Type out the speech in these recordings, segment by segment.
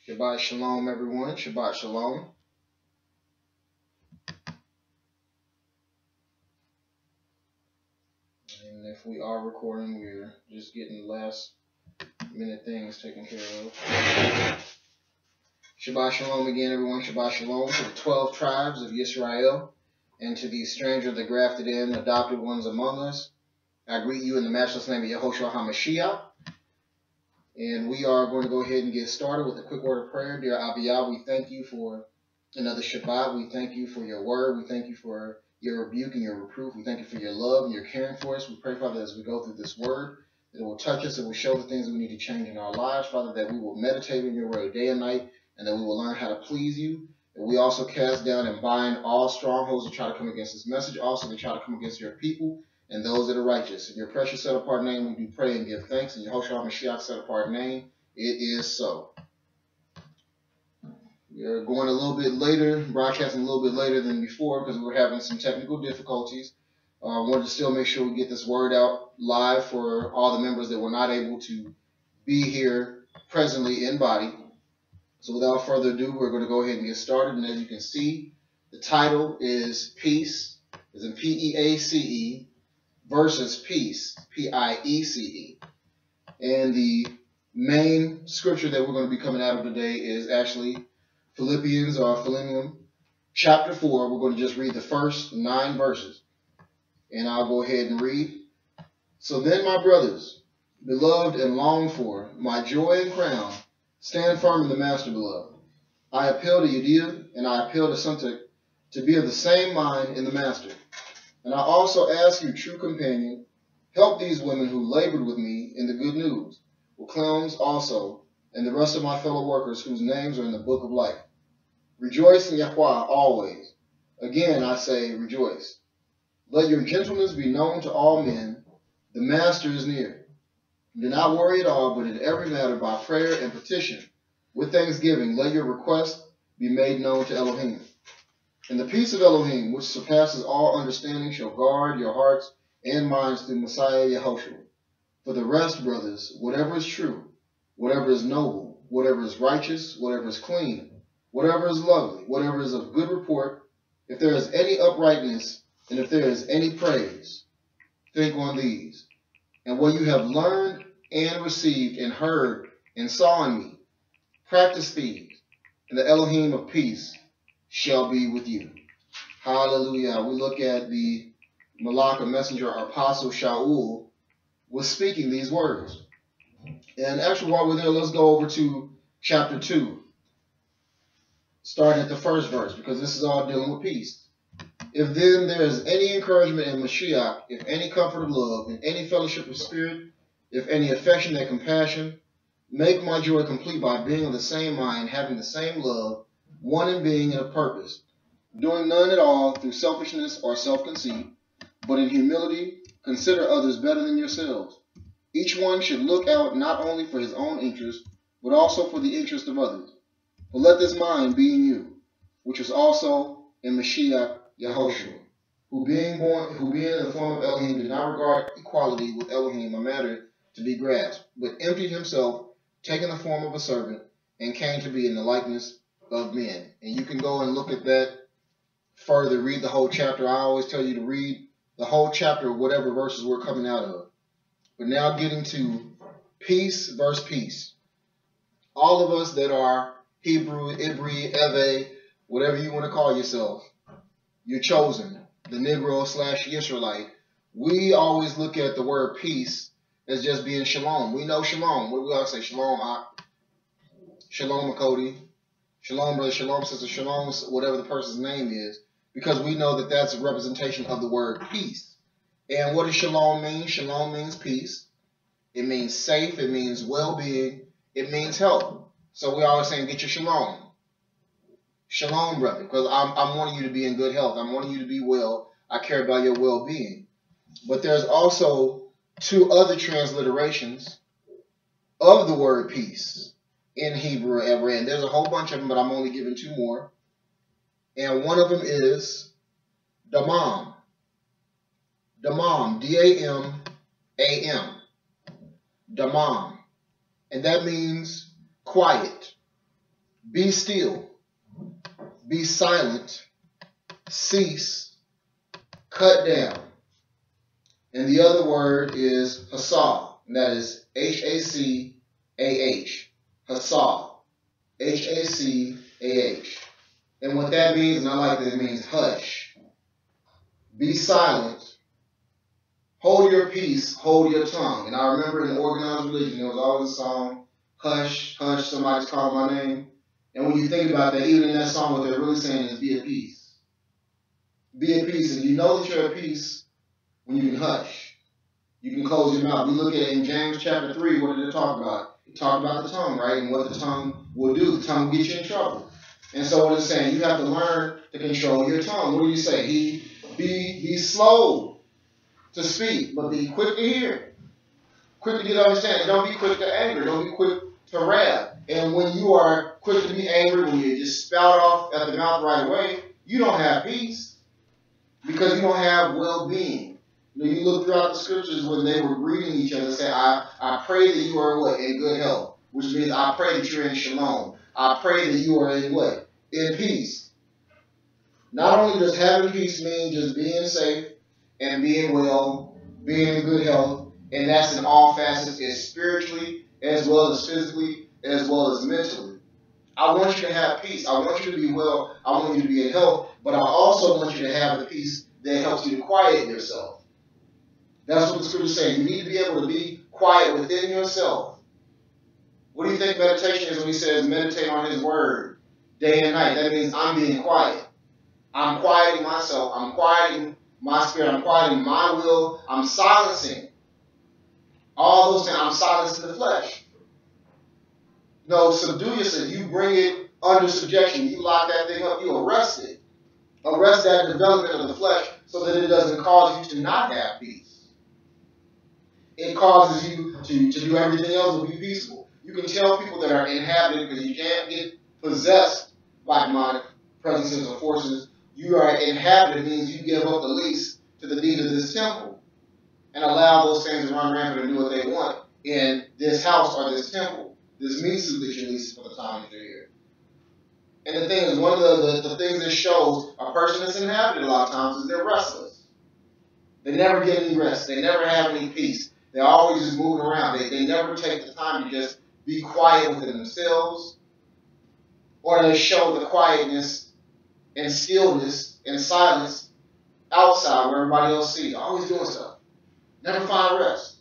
Shabbat shalom, everyone. Shabbat shalom. And if we are recording, we're just getting last minute things taken care of. Shabbat shalom again, everyone. Shabbat shalom to the 12 tribes of Israel and to the strangers that grafted in, adopted ones among us. I greet you in the matchless name of Yehoshua HaMashiach. And we are going to go ahead and get started with a quick word of prayer. Dear Abiyah, we thank you for another Shabbat. We thank you for your word. We thank you for your rebuke and your reproof. We thank you for your love and your caring for us. We pray, Father, as we go through this word, that it will touch us. It will show the things we need to change in our lives, Father, that we will meditate on your word day and night, and that we will learn how to please you. And we also cast down and bind all strongholds that try to come against this message, also that try to come against your people and those that are righteous. In your precious set apart name, we do pray and give thanks. In Yehoshua HaMashiach's set apart name, it is so. We are going a little bit later, broadcasting a little bit later than before because we were having some technical difficulties. I wanted to still make sure we get this word out live for all the members that were not able to be here presently in body. So without further ado, we're going to go ahead and get started. And as you can see, the title is Peace, as in P-E-A-C-E, versus Peace, P-I-E-C-E. And the main scripture that we're going to be coming out of today is actually Philippians or Philippians chapter 4. We're going to just read the first 9 verses. And I'll go ahead and read. So then, my brothers, beloved and longed for, my joy and crown, stand firm in the Master, beloved. I appeal to Yediah, and I appeal to Syntyche to be of the same mind in the Master. And I also ask you, true companion, help these women who labored with me in the good news, with Clowns also, and the rest of my fellow workers whose names are in the book of life. Rejoice in Yahweh always. Again, I say, rejoice. Let your gentleness be known to all men. The Master is near. Do not worry at all, but in every matter by prayer and petition, with thanksgiving, let your requests be made known to Elohim. And the peace of Elohim, which surpasses all understanding, shall guard your hearts and minds through Messiah Yehoshua. For the rest, brothers, whatever is true, whatever is noble, whatever is righteous, whatever is clean, whatever is lovely, whatever is of good report, if there is any uprightness, and if there is any praise, think on these. And what you have learned and received and heard and saw in me, practice these, and the Elohim of peace shall be with you. Hallelujah. We look at the Malach, or messenger, or apostle Shaul was speaking these words. And actually, while we're there, let's go over to chapter 2, starting at the first verse, because this is all dealing with peace. If then there is any encouragement in Mashiach, if any comfort of love, in any fellowship of spirit, if any affection and compassion, make my joy complete by being of the same mind, having the same love, one in being and of purpose, doing none at all through selfishness or self-conceit, but in humility consider others better than yourselves. Each one should look out not only for his own interest, but also for the interest of others. But let this mind be in you, which was also in Mashiach Yehoshua, who being in the form of Elohim did not regard equality with Elohim a matter to be grasped, but emptied himself, taking the form of a servant, and came to be in the likeness of men. And you can go and look at that further, read the whole chapter. I always tell you to read the whole chapter of whatever verses we're coming out of. But now getting to peace versus peace. All of us that are Hebrew, Ibri, Eve, whatever you want to call yourself, you're chosen, the Negro / Israelite. We always look at the word peace as just being shalom. We know shalom. What do we always say? Shalom, shalom, Cody. Shalom, brother. Shalom, sister. Shalom, whatever the person's name is. Because we know that that's a representation of the word peace. And what does shalom mean? Shalom means peace. It means safe. It means well-being. It means health. So we're always saying, get your shalom. Shalom, brother, because I'm wanting you to be in good health. I'm wanting you to be well. I care about your well-being. But there's also 2 other transliterations of the word peace in Hebrew ever. And there's a whole bunch of them, but I'm only giving 2 more. And one of them is damam. Damam, D-A-M-A-M. Damam. And that means quiet, be still, be silent, cease, cut down. And the other word is hasah, and that is H-A-C-A-H. Hasah. H-A-C-A-H. And what that means, and I like that it means hush. Be silent. Hold your peace. Hold your tongue. And I remember in organized religion, there was always a song, hush, hush, somebody's calling my name. And when you think about that, even in that song, what they're really saying is be at peace. Be at peace. And you know that you're at peace when you can hush. You can close your mouth. We look at it in James chapter 3. What did it talk about? It talked about the tongue, right? And what the tongue will do. The tongue will get you in trouble. And so what it's saying, you have to learn to control your tongue. What do you say? Be slow to speak, but be quick to hear. Quick to get understanding. Don't be quick to anger. Don't be quick to wrath. And when you are quick to be angry, when you just spout off at the mouth right away, you don't have peace because you don't have well-being. You know, you look throughout the scriptures when they were greeting each other, say, I pray that you are what? In good health, which means I pray that you're in shalom. I pray that you are in what? In peace. Not only does having peace mean just being safe and being well, being in good health, and that's in all facets, as spiritually, as well as physically, as well as mentally. I want you to have peace. I want you to be well. I want you to be in health, but I also want you to have the peace that helps you to quiet yourself. That's what the scriptures say. You need to be able to be quiet within yourself. What do you think meditation is when he says meditate on his word day and night? That means I'm being quiet. I'm quieting myself. I'm quieting my spirit. I'm quieting my will. I'm silencing all those things. I'm silencing the flesh. No, subdue yourself. You bring it under subjection. You lock that thing up. You arrest it. Arrest that development of the flesh so that it doesn't cause you to not have peace. It causes you to do everything else to be peaceful. You can tell people that are inhabited because you can't get possessed by demonic presences or forces. You are inhabited means you give up the lease to the deed of this temple and allow those things to run rampant and do what they want in this house or this temple, this meat suit that you lease for the time that you're here. And the thing is, one of the things that shows a person that's inhabited a lot of times is they're restless. They never get any rest. They never have any peace. They're always just moving around. They never take the time to just be quiet within themselves, or they show the quietness and stillness and silence outside where everybody else sees. Always doing stuff. Never find rest.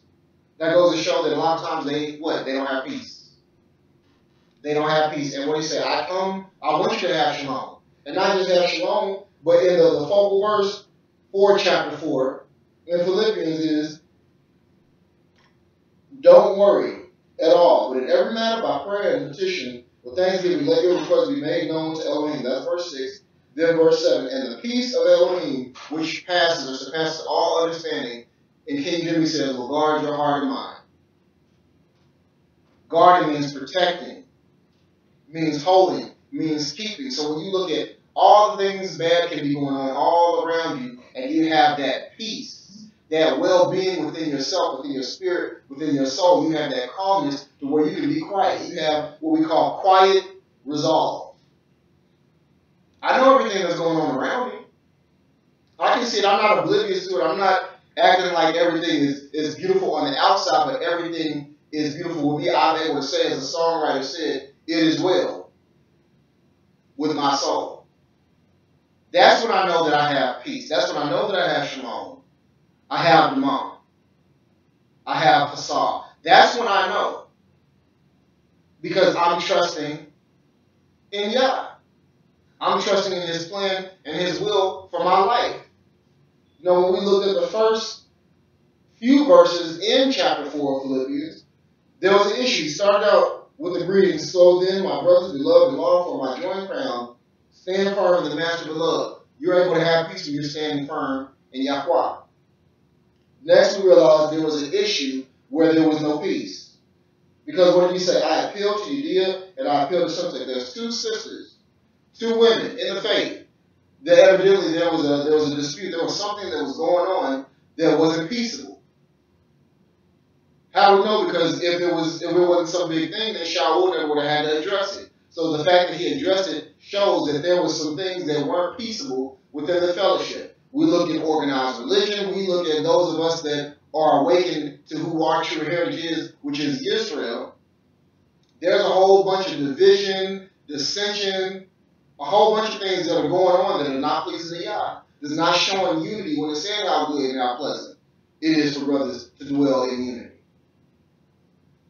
That goes to show that a lot of times they don't have peace. They don't have peace. And what do you say? I want you to have shalom. And not just have shalom, but in the focal verse for chapter 4 in Philippians is, don't worry at all, but in every matter by prayer and petition, with thanksgiving, let your requests be made known to Elohim. That's verse 6. Then verse 7. And the peace of Elohim, which passes or surpasses all understanding, in King Jimmy says, will guard your heart and mind. Guarding means protecting, means holding, means keeping. So when you look at all the things bad can be going on all around you, and you have that peace, that well-being within yourself, within your spirit, within your soul, you have that calmness to where you can be quiet. You have what we call quiet resolve. I know everything that's going on around me. I can see it. I'm not oblivious to it. I'm not acting like everything is beautiful on the outside, but everything is beautiful with me. I'm able to say, as the songwriter said, it is well with my soul. That's when I know that I have peace. That's when I know that I have shalom. I have Damam. I have Hasar. That's when I know. Because I'm trusting in Yah. I'm trusting in his plan and his will for my life. You know, when we look at the first few verses in chapter 4 of Philippians, there was an issue. He started out with the greetings. So then, my brothers, beloved and long for my joint crown, stand firm in the master beloved. You're able to have peace when you're standing firm in Yahweh. Next, we realized there was an issue where there was no peace. Because what did he say? I appeal to Judea and I appeal to Syntyche. There's two sisters, two women in the faith, that evidently there was a dispute. There was something that was going on that wasn't peaceable. How do we know? Because if it wasn't some big thing, then Shaul never would have had to address it. So the fact that he addressed it shows that there was some things that weren't peaceable within the fellowship. We look at organized religion. We look at those of us that are awakened to who our true heritage is, which is Israel. There's a whole bunch of division, dissension, a whole bunch of things that are going on that are not pleasing to Yah. It's not showing unity when it says how good and how pleasant it is for brothers to dwell in unity.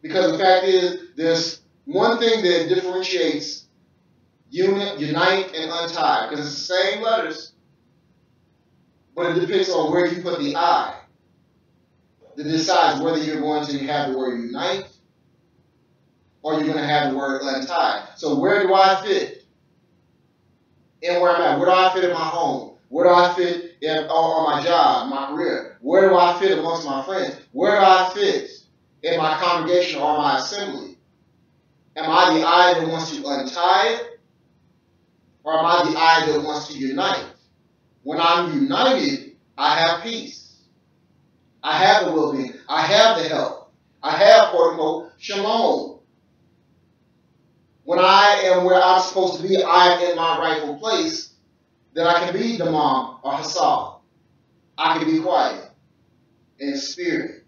Because the fact is, there's one thing that differentiates unite and untie, because it's the same letters, but it depends on where you put the I that decides whether you're going to have the word unite or you're going to have the word untie. So where do I fit in where I'm at? Where do I fit in my home? Where do I fit on my job, my career? Where do I fit amongst my friends? Where do I fit in my congregation or my assembly? Am I the I that wants to untie it? Or am I the I that wants to unite? When I'm united, I have peace. I have the well-being. I have the health. I have, quote unquote, shalom. When I am where I'm supposed to be, I am in my rightful place, then I can be Damam or Hassal. I can be quiet in spirit.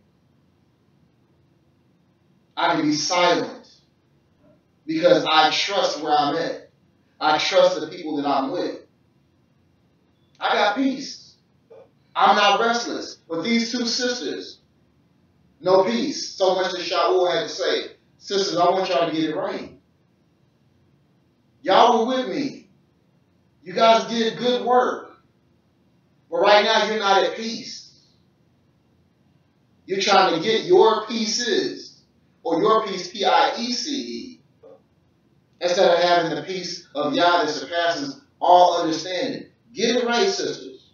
I can be silent because I trust where I'm at. I trust the people that I'm with. I got peace. I'm not restless. But these two sisters, no peace. So much that Shaul had to say, sisters, I want y'all to get it right. Y'all were with me. You guys did good work. But right now you're not at peace. You're trying to get your pieces, or your peace, P-I-E-C-E, instead of having the peace of Yah that surpasses all understanding. Get it right, sisters.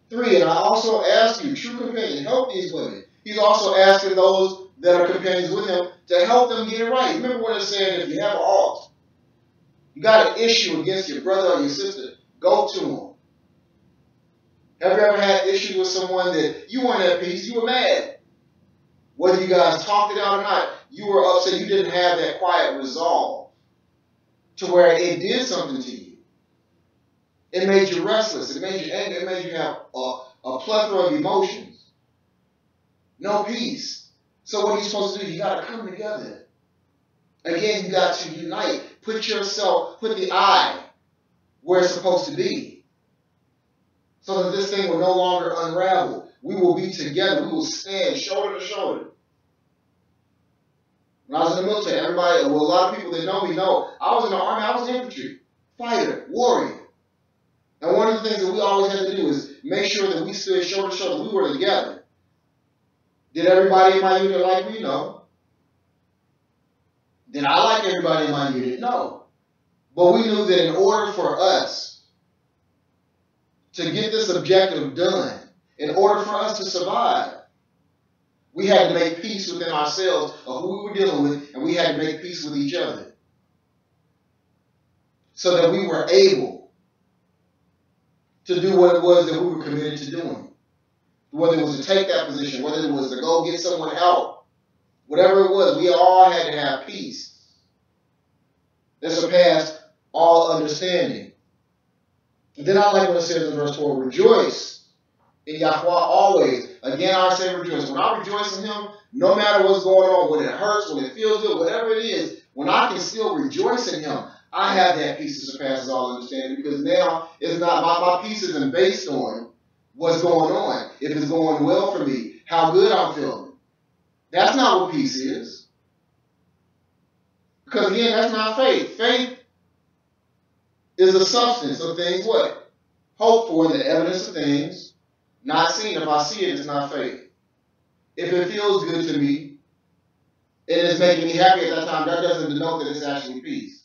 3, and I also ask you, true companion, help these women. He's also asking those that are companions with him to help them get it right. Remember when it said, if you have an alt, you got an issue against your brother or your sister, go to them. Have you ever had issues with someone that you weren't at peace, you were mad? Whether you guys talked it out or not, you were upset, you didn't have that quiet resolve to where it did something to you. It made you restless. It made you angry. It made you have a plethora of emotions. No peace. So what are you supposed to do? You got to come together. Again, you got to unite. Put the I where it's supposed to be. So that this thing will no longer unravel. We will be together. We will stand shoulder to shoulder. When I was in the military, a lot of people that know me know, I was in the army, I was infantry, fighter, warrior. And one of the things that we always had to do is make sure that we stood shoulder to shoulder. We were together. Did everybody in my unit like me? No. Did I like everybody in my unit? No. But we knew that in order for us to get this objective done, in order for us to survive, we had to make peace within ourselves of who we were dealing with, and we had to make peace with each other. So that we were able to do what it was that we were committed to doing. Whether it was to take that position, whether it was to go get someone help, whatever it was, we all had to have peace that surpassed all understanding. And then I like what it says in verse 4, rejoice in Yahweh always. Again, I say rejoice. When I rejoice in him, no matter what's going on, when it hurts, when it feels good, whatever it is, when I can still rejoice in him, I have that peace that surpasses all understanding, because now it's not my peace isn't based on what's going on. If it's going well for me, how good I'm feeling. That's not what peace is. Because again, that's not faith. Faith is the substance of things what? Hope for, the evidence of things not seen. If I see it, it's not faith. If it feels good to me, and it's making me happy at that time, that doesn't denote that it's actually peace.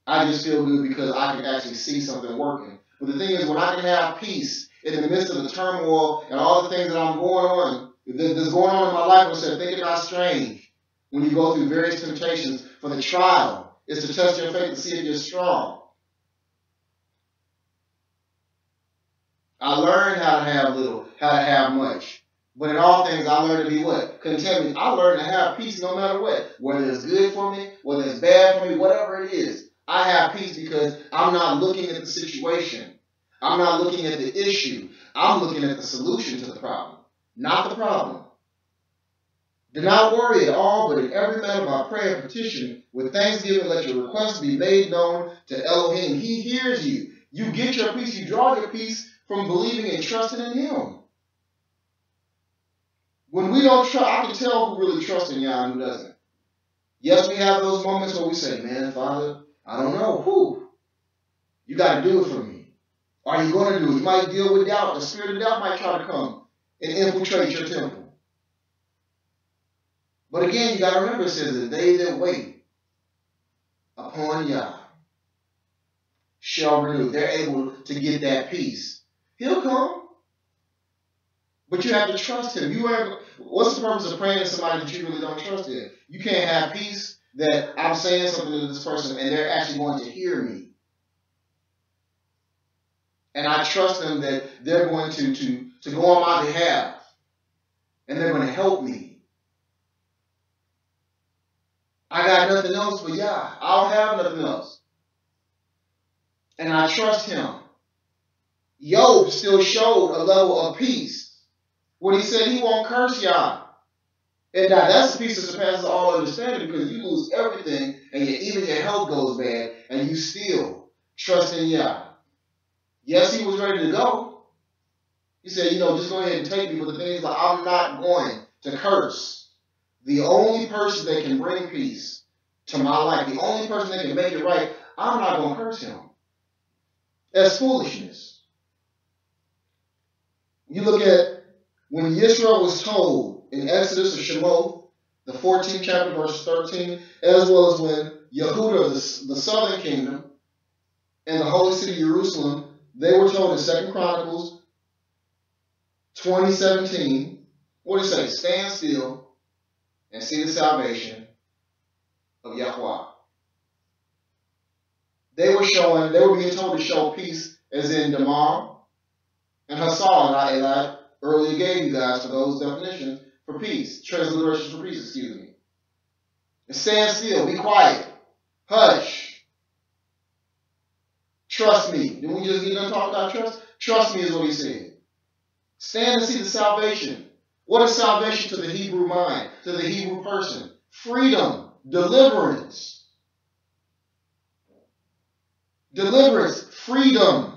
I just feel good because I can actually see something working. But the thing is, when I can have peace in the midst of the turmoil and all the things that I'm going on, that's going on in my life, I think it's not strange when you go through various temptations, for the trial is to test your faith to see if you're strong. I learned how to have little, how to have much. But in all things, I learned to be what? Content. I learned to have peace no matter what. Whether it's good for me, whether it's bad for me, whatever it is. I have peace because I'm not looking at the situation. I'm not looking at the issue. I'm looking at the solution to the problem, not the problem. Do not worry at all, but in every matter by prayer and petition, with thanksgiving, let your requests be made known to Elohim. He hears you. You get your peace. You draw your peace from believing and trusting in Him. When we don't trust, I can tell who really trusts in Yah and who doesn't. Yes, we have those moments where we say, man, Father, I don't know. Whew. You got to do it for me. Are you going to do it? You might deal with doubt. The spirit of doubt might try to come and infiltrate your temple. But again, you got to remember, it says, that they that wait upon Yah shall renew. They're able to get that peace. He'll come. But you have to trust Him. What's the purpose of praying to somebody that you really don't trust in? You can't have peace that I'm saying something to this person and they're actually going to hear me. And I trust them that they're going to go on my behalf. And they're going to help me. I got nothing else but Yah. I don't have nothing else. And I trust Him. Job still showed a level of peace when he said he won't curse Yah. And now that's the peace that surpasses all understanding, because you lose everything and even your health goes bad and you still trust in Yah. Yes, he was ready to go. He said, just go ahead and take me. But the thing is, I'm not going to curse. The only person that can bring peace to my life, the only person that can make it right, I'm not going to curse him. That's foolishness. You look at when Yisro was told in Exodus or Shemot, the 14th chapter, verse 13, as well as when Yehuda, the southern kingdom, and the holy city Jerusalem, they were told in 2 Chronicles 20:17, what did it say? Stand still and see the salvation of Yahweh. They were being told to show peace, as in Damar and Hassar, and I earlier gave you guys for those definitions for peace, transliterations for peace, excuse me. And stand still, be quiet, hush, trust me. Didn't we just get done talking about trust? Trust me is what he said. Stand and see the salvation. What is salvation to the Hebrew mind, to the Hebrew person? Freedom, deliverance. Deliverance, freedom.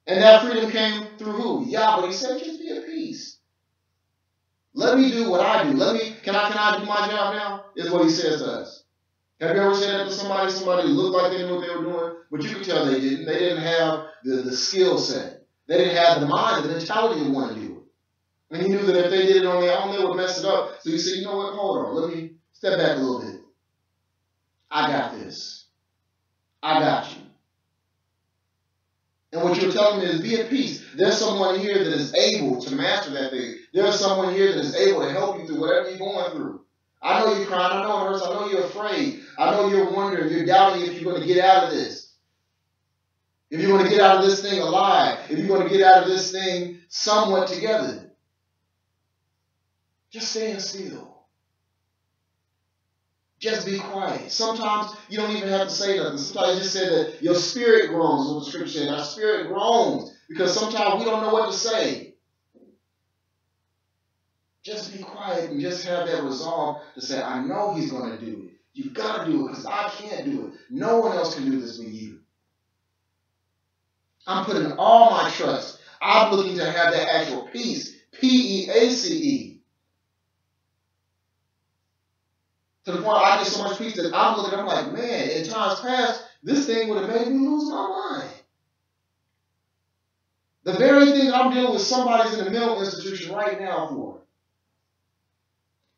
And that freedom came through who? Yah, but he said, just be at peace. Let me do what I do. Can I do my job now? Is what he says to us. Have you ever said that to somebody? Somebody looked like they knew what they were doing, but you could tell they didn't. They didn't have the skill set. They didn't have the mind, the mentality to want to do it. And he knew that if they did it on their own, they would mess it up. So he said, you know what? Hold on. Let me step back a little bit. I got this. I got you. And what you're telling me is be at peace. There's someone here that is able to master that thing. There's someone here that is able to help you through whatever you're going through. I know you're crying. I know it hurts. I know you're afraid. I know you're wondering. You're doubting if you're going to get out of this. If you're going to get out of this thing alive. If you're going to get out of this thing somewhat together. Just stand still. Just be quiet. Sometimes you don't even have to say nothing. Sometimes you just say that your spirit groans, what the scripture said. Our spirit groans because sometimes we don't know what to say. Just be quiet and just have that resolve to say, I know he's going to do it. You've got to do it because I can't do it. No one else can do this but you. I'm putting all my trust. I'm looking to have that actual peace. P-E-A-C-E. To the point I get so much peace that I'm looking, I'm like, man, in times past, this thing would have made me lose my mind. The very thing I'm dealing with, somebody's in the mental institution right now for.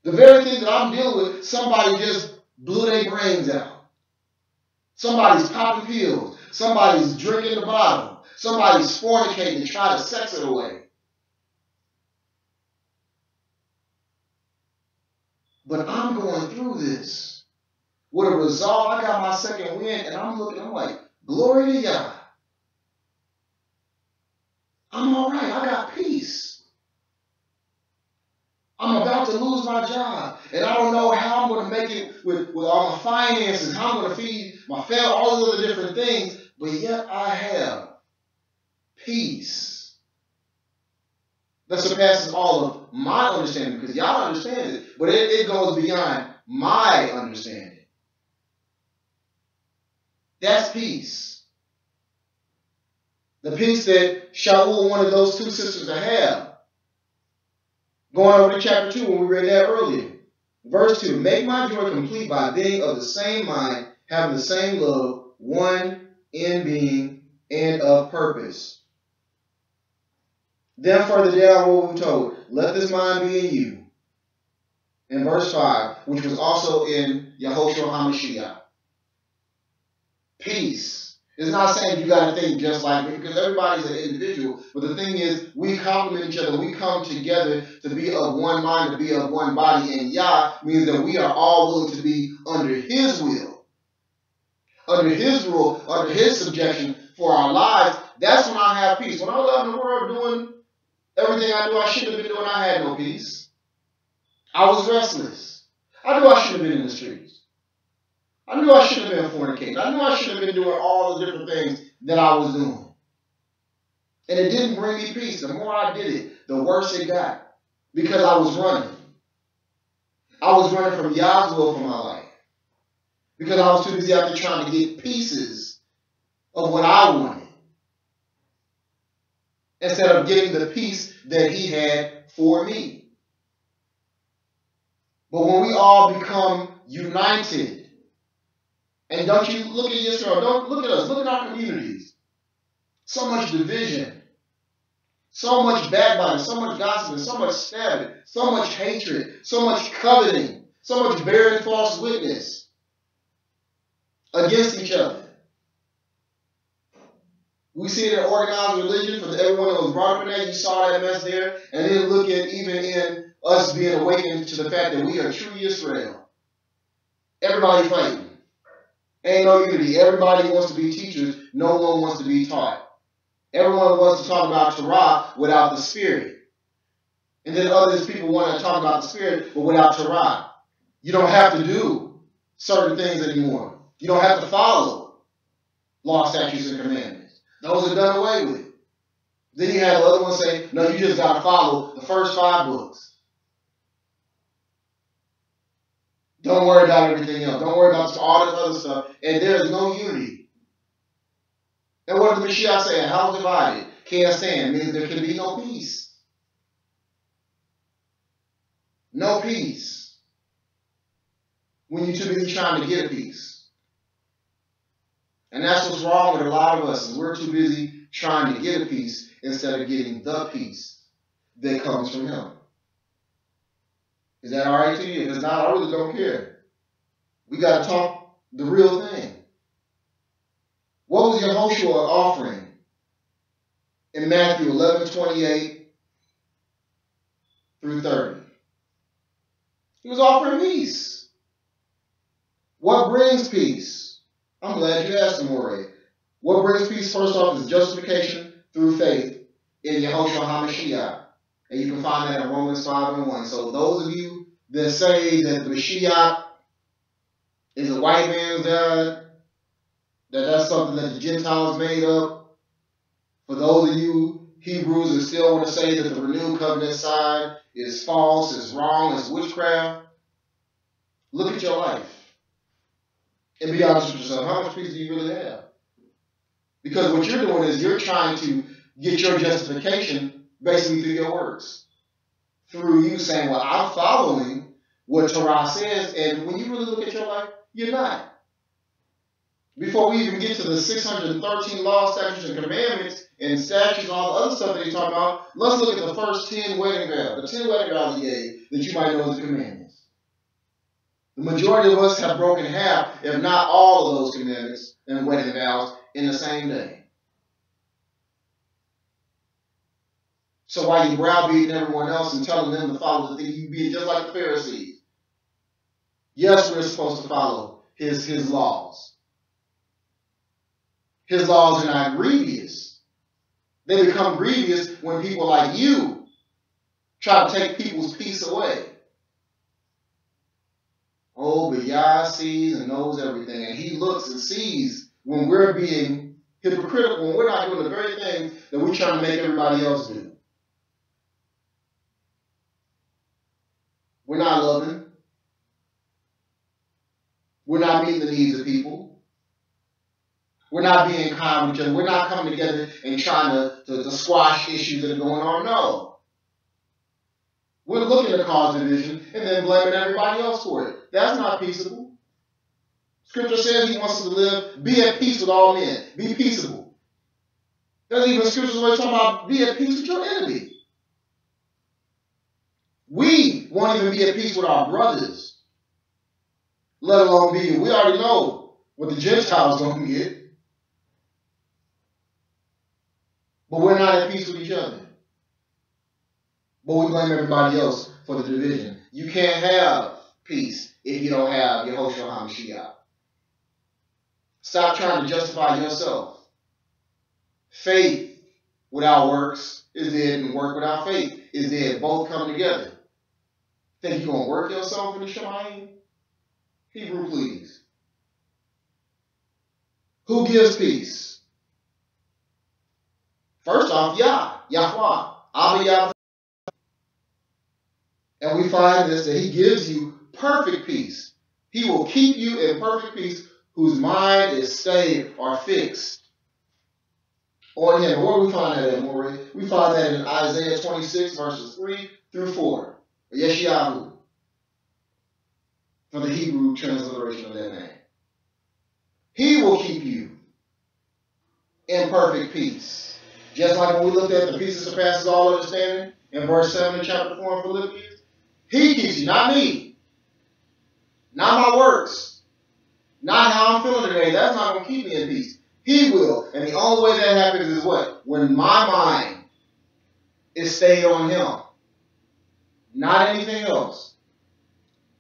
The very thing that I'm dealing with, somebody just blew their brains out. Somebody's popping pills. Somebody's drinking the bottle. Somebody's fornicating to try to sex it away. But I'm going through this with a resolve. I got my second wind, and I'm looking, I'm like, glory to Yah. I'm all right. I got peace. lose my job, and I don't know how I'm going to make it with all my finances, how I'm going to feed my family, all those other different things, but yet I have peace that surpasses all of my understanding, because y'all understand it, but it goes beyond my understanding. That's peace. The peace that Shaul wanted those two sisters to have. Going over to chapter 2 when we read that earlier. Verse 2, make my joy complete by being of the same mind, having the same love, one in being and of purpose. Then further down what we're told, let this mind be in you. In verse 5, which was also in Yahushua HaMashiach. Peace. It's not saying you got to think just like me, because everybody's an individual. But the thing is, we complement each other. We come together to be of one mind, to be of one body. And Yah means that we are all willing to be under His will, under His rule, under His subjection for our lives. That's when I have peace. When I was out in the world doing everything I knew I shouldn't have been doing, I had no peace. I was restless. I knew I should have been in the streets. I knew I should have been fornicating. I knew I should have been doing all the different things that I was doing. And it didn't bring me peace. The more I did it, the worse it got. Because I was running. I was running from Yah's will for my life. Because I was too busy out there trying to get pieces of what I wanted, instead of getting the peace that He had for me. But when we all become united, and don't you look at Israel, don't look at us, look at our communities. So much division, so much backbiting, so much gossiping, so much stabbing, so much hatred, so much coveting, so much bearing false witness against each other. We see it in organized religion. For everyone that was brought up in that, you saw that mess there. And then look at even in us being awakened to the fact that we are true Israel. Everybody fighting. Ain't no unity. Everybody wants to be teachers. No one wants to be taught. Everyone wants to talk about Torah without the Spirit. And then others people want to talk about the Spirit, but without Torah. You don't have to do certain things anymore. You don't have to follow law, statutes, and commandments. Those are done away with. Then you have the other ones say, no, you just got to follow the first 5 books. Don't worry about everything else. Don't worry about all this other stuff. And there is no unity. And what did the Mashiach say? A house divided can't stand. Means there can be no peace. No peace. When you're too busy trying to get a peace. And that's what's wrong with a lot of us. Is we're too busy trying to get a peace instead of getting the peace that comes from Him. Is that all right to you? If it's not, I really don't care. We got to talk the real thing. What was Yehoshua offering in Matthew 11:28 through 30? He was offering peace. What brings peace? I'm glad you asked, Amore. What brings peace, first off, is justification through faith in Yahushua HaMashiach. And you can find that in Romans 5:1. So those of you that say that the Mashiach is a white man's God, that's something that the Gentiles made up. For those of you Hebrews that still want to say that the renewed covenant side is false, is wrong, is witchcraft, look at your life. And be honest with yourself. How much peace do you really have? Because what you're doing is you're trying to get your justification basically through your works. Through you saying, well, I'm following what Torah says. And when you really look at your life, you're not. Before we even get to the 613 laws, statutes, and commandments, and statutes and all the other stuff that he's talking about, let's look at the first 10 wedding vows. The 10 wedding vows he gave that you might know as the commandments. The majority of us have broken half, if not all of those commandments and wedding vows in the same day. So while you're browbeating everyone else and telling them to follow the thing, you be just like the Pharisees. Yes, we're supposed to follow his laws. His laws are not grievous. They become grievous when people like you try to take people's peace away. know, but Yah sees and knows everything. And he looks and sees when we're being hypocritical, when we're not doing the very thing that we're trying to make everybody else do. We're not loving. We're not meeting the needs of people. We're not being kind with each other. We're not coming together and trying to squash issues that are going on. No. We're looking to cause division and then blaming everybody else for it. That's not peaceable. Scripture says he wants us to live, be at peace with all men. Be peaceable. There's even scriptures where it's talking about be at peace with your enemy. We won't even be at peace with our brothers, let alone be. We already know what the Gentiles don't get. But we're not at peace with each other. But we blame everybody else for the division. You can't have peace if you don't have Yehoshua HaMashiach. Stop trying to justify yourself. Faith without works is dead, and work without faith is dead. Both come together. Think you're going to work yourself in the Shemayim? Hebrew, please. Who gives peace? First off, Yahweh. Abba Yahweh. And we find this, that he gives you perfect peace. He will keep you in perfect peace whose mind is stayed or fixed on him. Where do we find that at, Maury? We find that in Isaiah 26, verses 3 through 4. Yeshayahu, for the Hebrew transliteration of that name. He will keep you in perfect peace. Just like when we looked at the peace that surpasses all understanding in verse 7 of chapter 4 of Philippians. He keeps you, not me. Not my works. Not how I'm feeling today. That's not going to keep me in peace. He will. And the only way that happens is what? When my mind is stayed on him. Not anything else.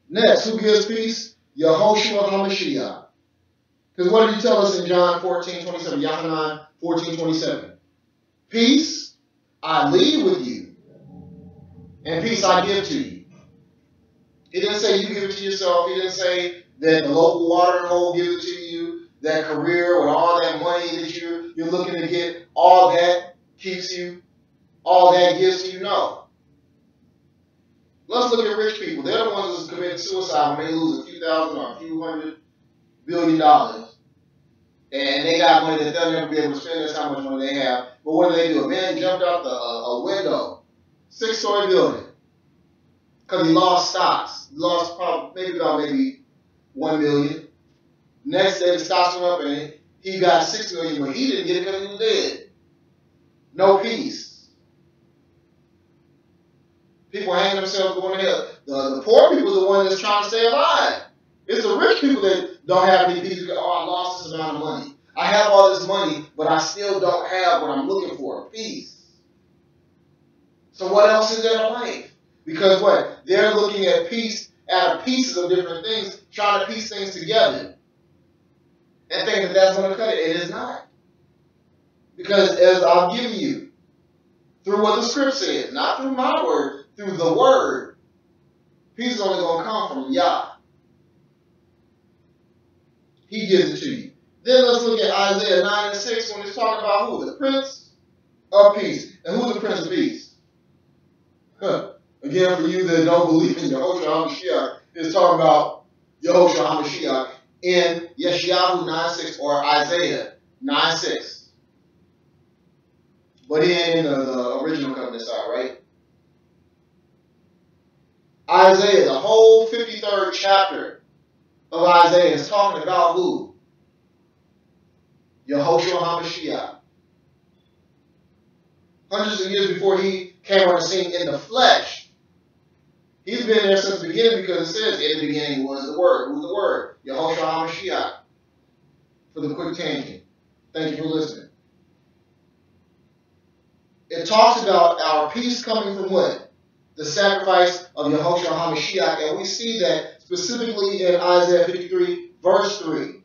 Next, who gives peace? Yehoshua HaMashiach. Because what did he tell us in John 14:27? Yohanan 14:27. Peace I leave with you, and peace I give to you. He didn't say you give it to yourself. He didn't say that the local watering hole gives it to you, that career with all that money that you're looking to get, all that keeps you, all that gives to you. No. Let's look at rich people. They're the ones that's committing suicide when they lose a few thousand or a few $100 billion. And they got money that they'll never be able to spend. That's how much money they have. But what do? A man jumped out a window, 6-story building, because he lost stocks. He lost probably maybe 1 million. Next day the stocks went up and he got 6 million, but he didn't get it because he was dead. No peace. People hang themselves going to hell. The poor people are the ones that's trying to stay alive. It's the rich people that don't have any peace. Oh, I lost this amount of money. I have all this money, but I still don't have what I'm looking for, peace. So what else is there in life? Because what? They're looking at peace out of pieces of different things, trying to piece things together. And thinking that that's going to cut it. It is not. Because as I'll give you, through what the script says, not through my word, through the word, peace is only going to come from Yah. He gives it to you. Then let's look at Isaiah 9:6 when it's talking about who? The Prince of Peace. And who's the Prince of Peace? Again, for you that don't believe in Yehoshua HaMashiach, it's talking about Yehoshua HaMashiach in Yeshayahu 9:6 or Isaiah 9:6. But he ain't in the original covenant side, right? Isaiah, the whole 53rd chapter of Isaiah is talking about who? Yehoshua HaMashiach. Hundreds of years before he came on the scene in the flesh. He's been there since the beginning because it says in the beginning was the Word. Who's the Word? Yehoshua HaMashiach. For the quick tangent. Thank you for listening. It talks about our peace coming from what? The sacrifice of Yehoshua HaMashiach. And we see that specifically in Isaiah 53, verse 3.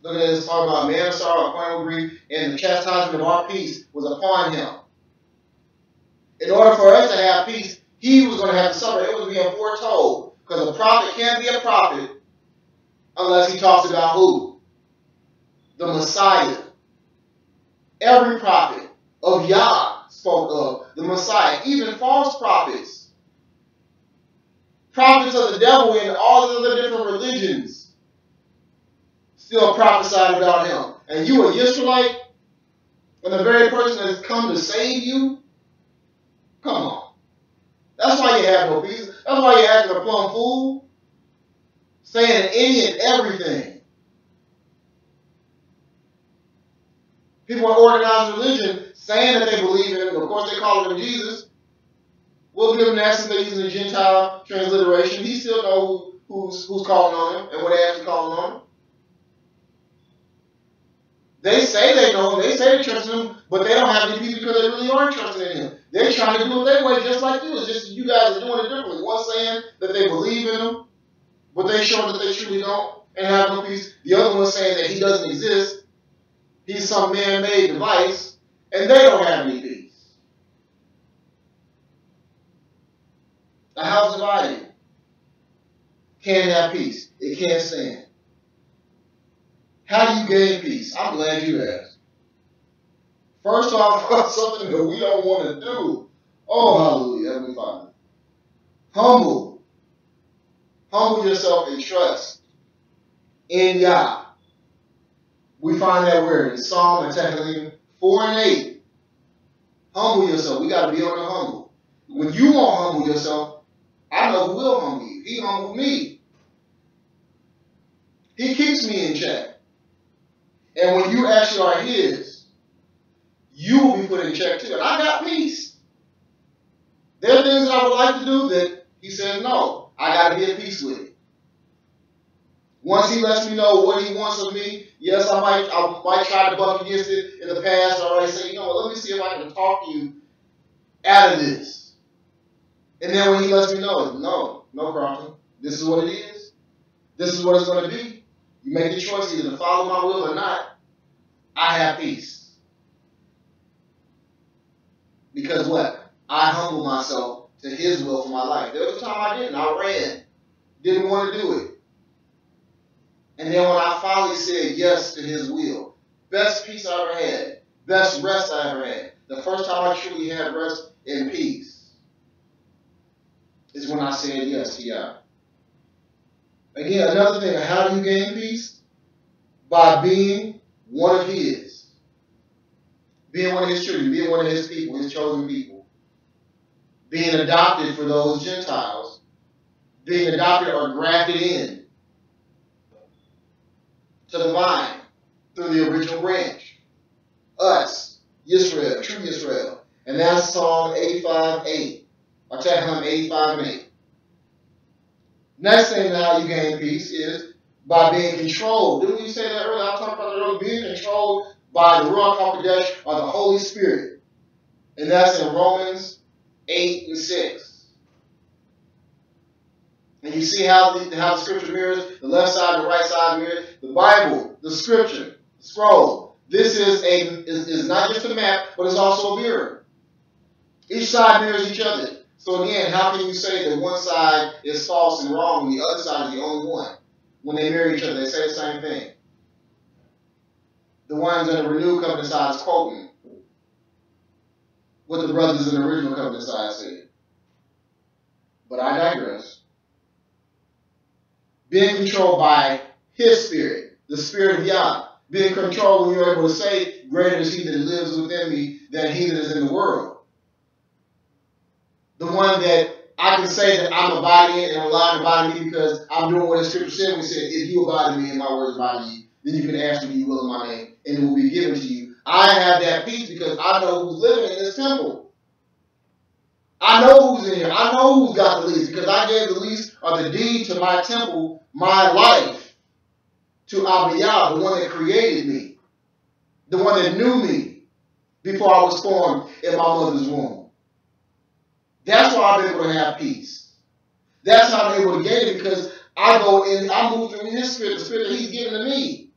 Look at this, talking about man of sorrow, acquainted with grief, and the chastisement of our peace was upon him. In order for us to have peace, He was going to have to suffer. It was being foretold. Because a prophet can't be a prophet unless he talks about who? The Messiah. Every prophet of Yah spoke of the Messiah. Even false prophets. Prophets of the devil in all the other different religions still prophesied about him. And you, an Israelite, and the very person that has come to save you? Come on. That's why you have no peace. That's why you're acting a plumb fool. Saying any and everything. People in organized religion saying that they believe in him. Of course, they call him Jesus. We'll give them that since they're using the Gentile transliteration. He still knows who's calling on him and what they actually calling on him. They say they know him. They say they trust him, but they don't have any peace because they really aren't trusting in him. They're trying to do it their way just like you. It's just you guys are doing it differently. One saying that they believe in him, but they show that they truly don't and have no peace. The other one saying that he doesn't exist. He's some man-made device, and they don't have any peace. The house divided can't have peace. It can't stand. How do you gain peace? I'm glad you asked. First off, something that we don't want to do. Oh, hallelujah, Heavenly Father. Humble. Humble yourself and trust in Yah. We find that word in Psalm and technically 4 and 8. Humble yourself. We got to be on the humble. When you won't humble yourself, I know who will humble you. He humbled me. He keeps me in check. And when you actually are his, you will be put in check too. And I got peace. There are things that I would like to do that he says, no, I got to be at peace with it. Once he lets me know what he wants of me, yes, I might try to buck against it in the past. Or I say, you know what, let me see if I can talk you out of this. And then when he lets me know, no problem. This is what it is. This is what it's going to be. You make the choice either to follow my will or not. I have peace. Because what? I humble myself to his will for my life. There was a time I didn't. I ran. Didn't want to do it. And then when I finally said yes to his will, best peace I ever had. Best rest I ever had. The first time I truly had rest and peace is when I said yes to Yah. Again, another thing, how do you gain peace? By being one of his. Being one of his children, being one of his people, his chosen people. Being adopted for those Gentiles. Being adopted or grafted in to the vine through the original branch. Us, Israel, true Israel. And that's Psalm 85:8. Or Tehillim 85:8. Next thing now you gain peace is by being controlled. Didn't we say that earlier? I talked about that earlier. Being controlled by the Ruach HaKodesh or the Holy Spirit. And that's in Romans 8:6. And you see how the scripture mirrors, the left side and the right side mirrors. The Bible, the scripture, the scroll. This is not just a map, but it's also a mirror. Each side mirrors each other. So again, how can you say that one side is false and wrong and the other side is the only one? When they mirror each other, they say the same thing. The ones in the renewed covenant side is quoting what the brothers in the original covenant side said. But I digress. Being controlled by his spirit, the spirit of Yah. Being controlled when you're able to say, greater is he that lives within me than he that is in the world. The one that I can say that I'm abiding in and relying to abide in me because I'm doing what the scripture said when he said, if you abide in me and my words abide in you, then you can ask me you will in my name and it will be given to you. I have that peace because I know who's living in this temple. I know who's in here. I know who's got the lease because I gave the lease or the deed to my temple, my life, to Abba Yah, the one that created me, the one that knew me before I was formed in my mother's womb. That's why I'm able to have peace. That's how I'm able to gain it because I go in, I move through his spirit, the spirit that he's given to me.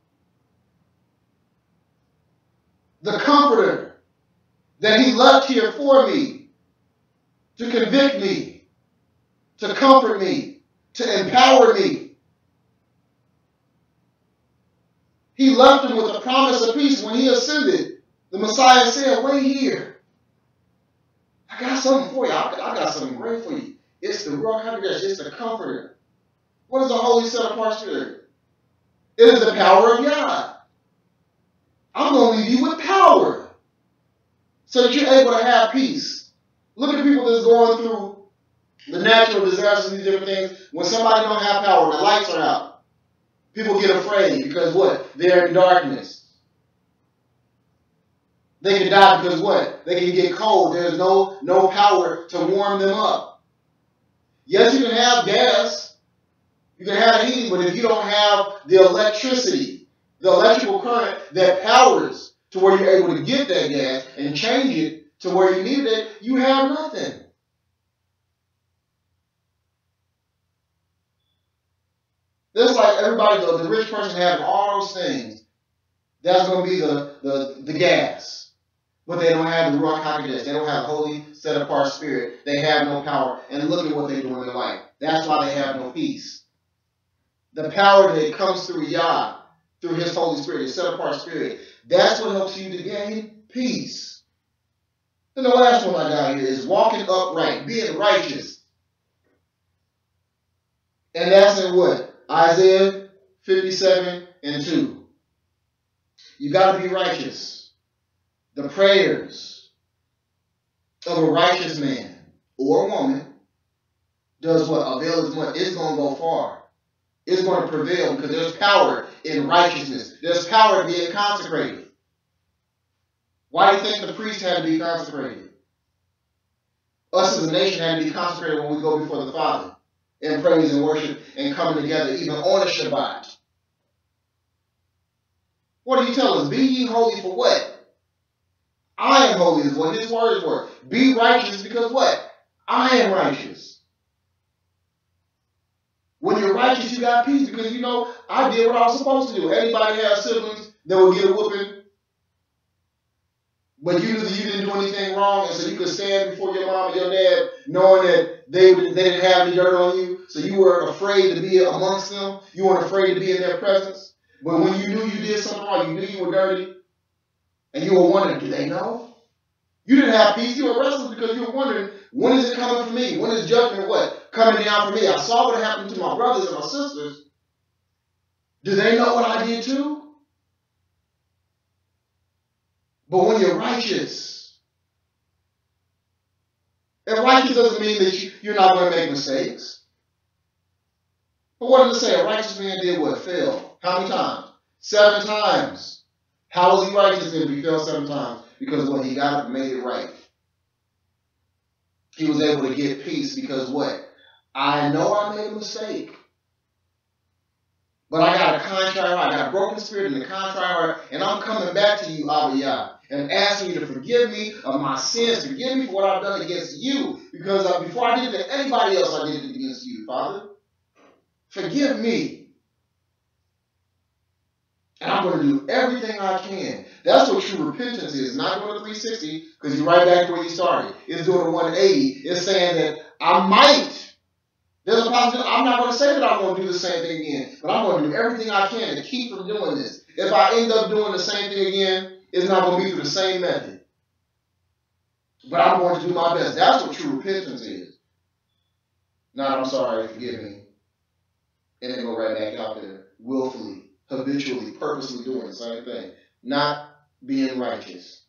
The comforter that he left here for me to convict me to comfort me, to empower me. He left him with the promise of peace when he ascended. The Messiah said, wait here. I got something for you. I got something great for you. It's the Ruach HaKodesh. It's the Comforter. What is the Holy Set-Apart Spirit? It is the power of God. I'm going to leave you with power so that you're able to have peace. Look at people that's going through the natural disasters and these different things. When somebody don't have power, the lights are out. People get afraid because what? They're in darkness. They can die because what? They can get cold. There's no power to warm them up. Yes, you can have gas. You can have heating, but if you don't have the electricity, the electrical current that powers to where you're able to get that gas and change it to where you need it, you have nothing. Just like everybody, the rich person having all those things, that's going to be the gas. But they don't have the Ruach HaKodesh. They don't have holy, set-apart spirit. They have no power. And look at what they do in their life. That's why they have no peace. The power that comes through Yah, through his Holy Spirit, his set-apart spirit, that's what helps you to gain peace. And the last one I got here is walking upright, being righteous. And that's in what? Isaiah 57:2. You got to be righteous. The prayers of a righteous man or woman does what? Avail much. It's going to go far. It's going to prevail because there's power in righteousness. There's power in being consecrated. Why do you think the priest had to be consecrated? Us as a nation had to be consecrated when we go before the Father in praise and worship and coming together even on a Shabbat. What do you tell us? Be ye holy for what? I am holy is what his words were. Be righteous because what? I am righteous. When you're righteous, you got peace because you know I did what I was supposed to do. Anybody have siblings that will get a whooping, but you knew that you didn't do anything wrong, and so you could stand before your mom and your dad knowing that they didn't have any dirt on you, so you weren't afraid to be amongst them. You weren't afraid to be in their presence. But when you knew you did something wrong, you knew you were dirty, and you were wondering, do they know? You didn't have peace. You were restless because you were wondering, when is it coming for me? When is judgment what? Coming down for me. I saw what happened to my brothers and my sisters. Do they know what I did too? But when you're righteous, and righteous doesn't mean that you're not going to make mistakes. But what did it say? A righteous man did what? Fail. How many times? 7 times. How was he righteous if he fell 7 times? Because what? He got up and made it right. He was able to get peace because what? I know I made a mistake. But I got a contrite heart. I got a broken spirit and a contrite heart. And I'm coming back to you, Abba Yah, and asking you to forgive me of my sins. Forgive me for what I've done against you. Because before I did it to anybody else, I did it against you, Father. Forgive me. And I'm going to do everything I can. That's what true repentance is. Not doing a 360 because you're right back where you started. It's doing a 180. It's saying that I might. There's a possibility. I'm not going to say that I'm going to do the same thing again. But I'm going to do everything I can to keep from doing this. If I end up doing the same thing again, it's not going to be through the same method. But I'm going to do my best. That's what true repentance is. Not, I'm sorry, forgive me. And then go right back out there willfully, habitually, purposely doing the same thing. Not being righteous.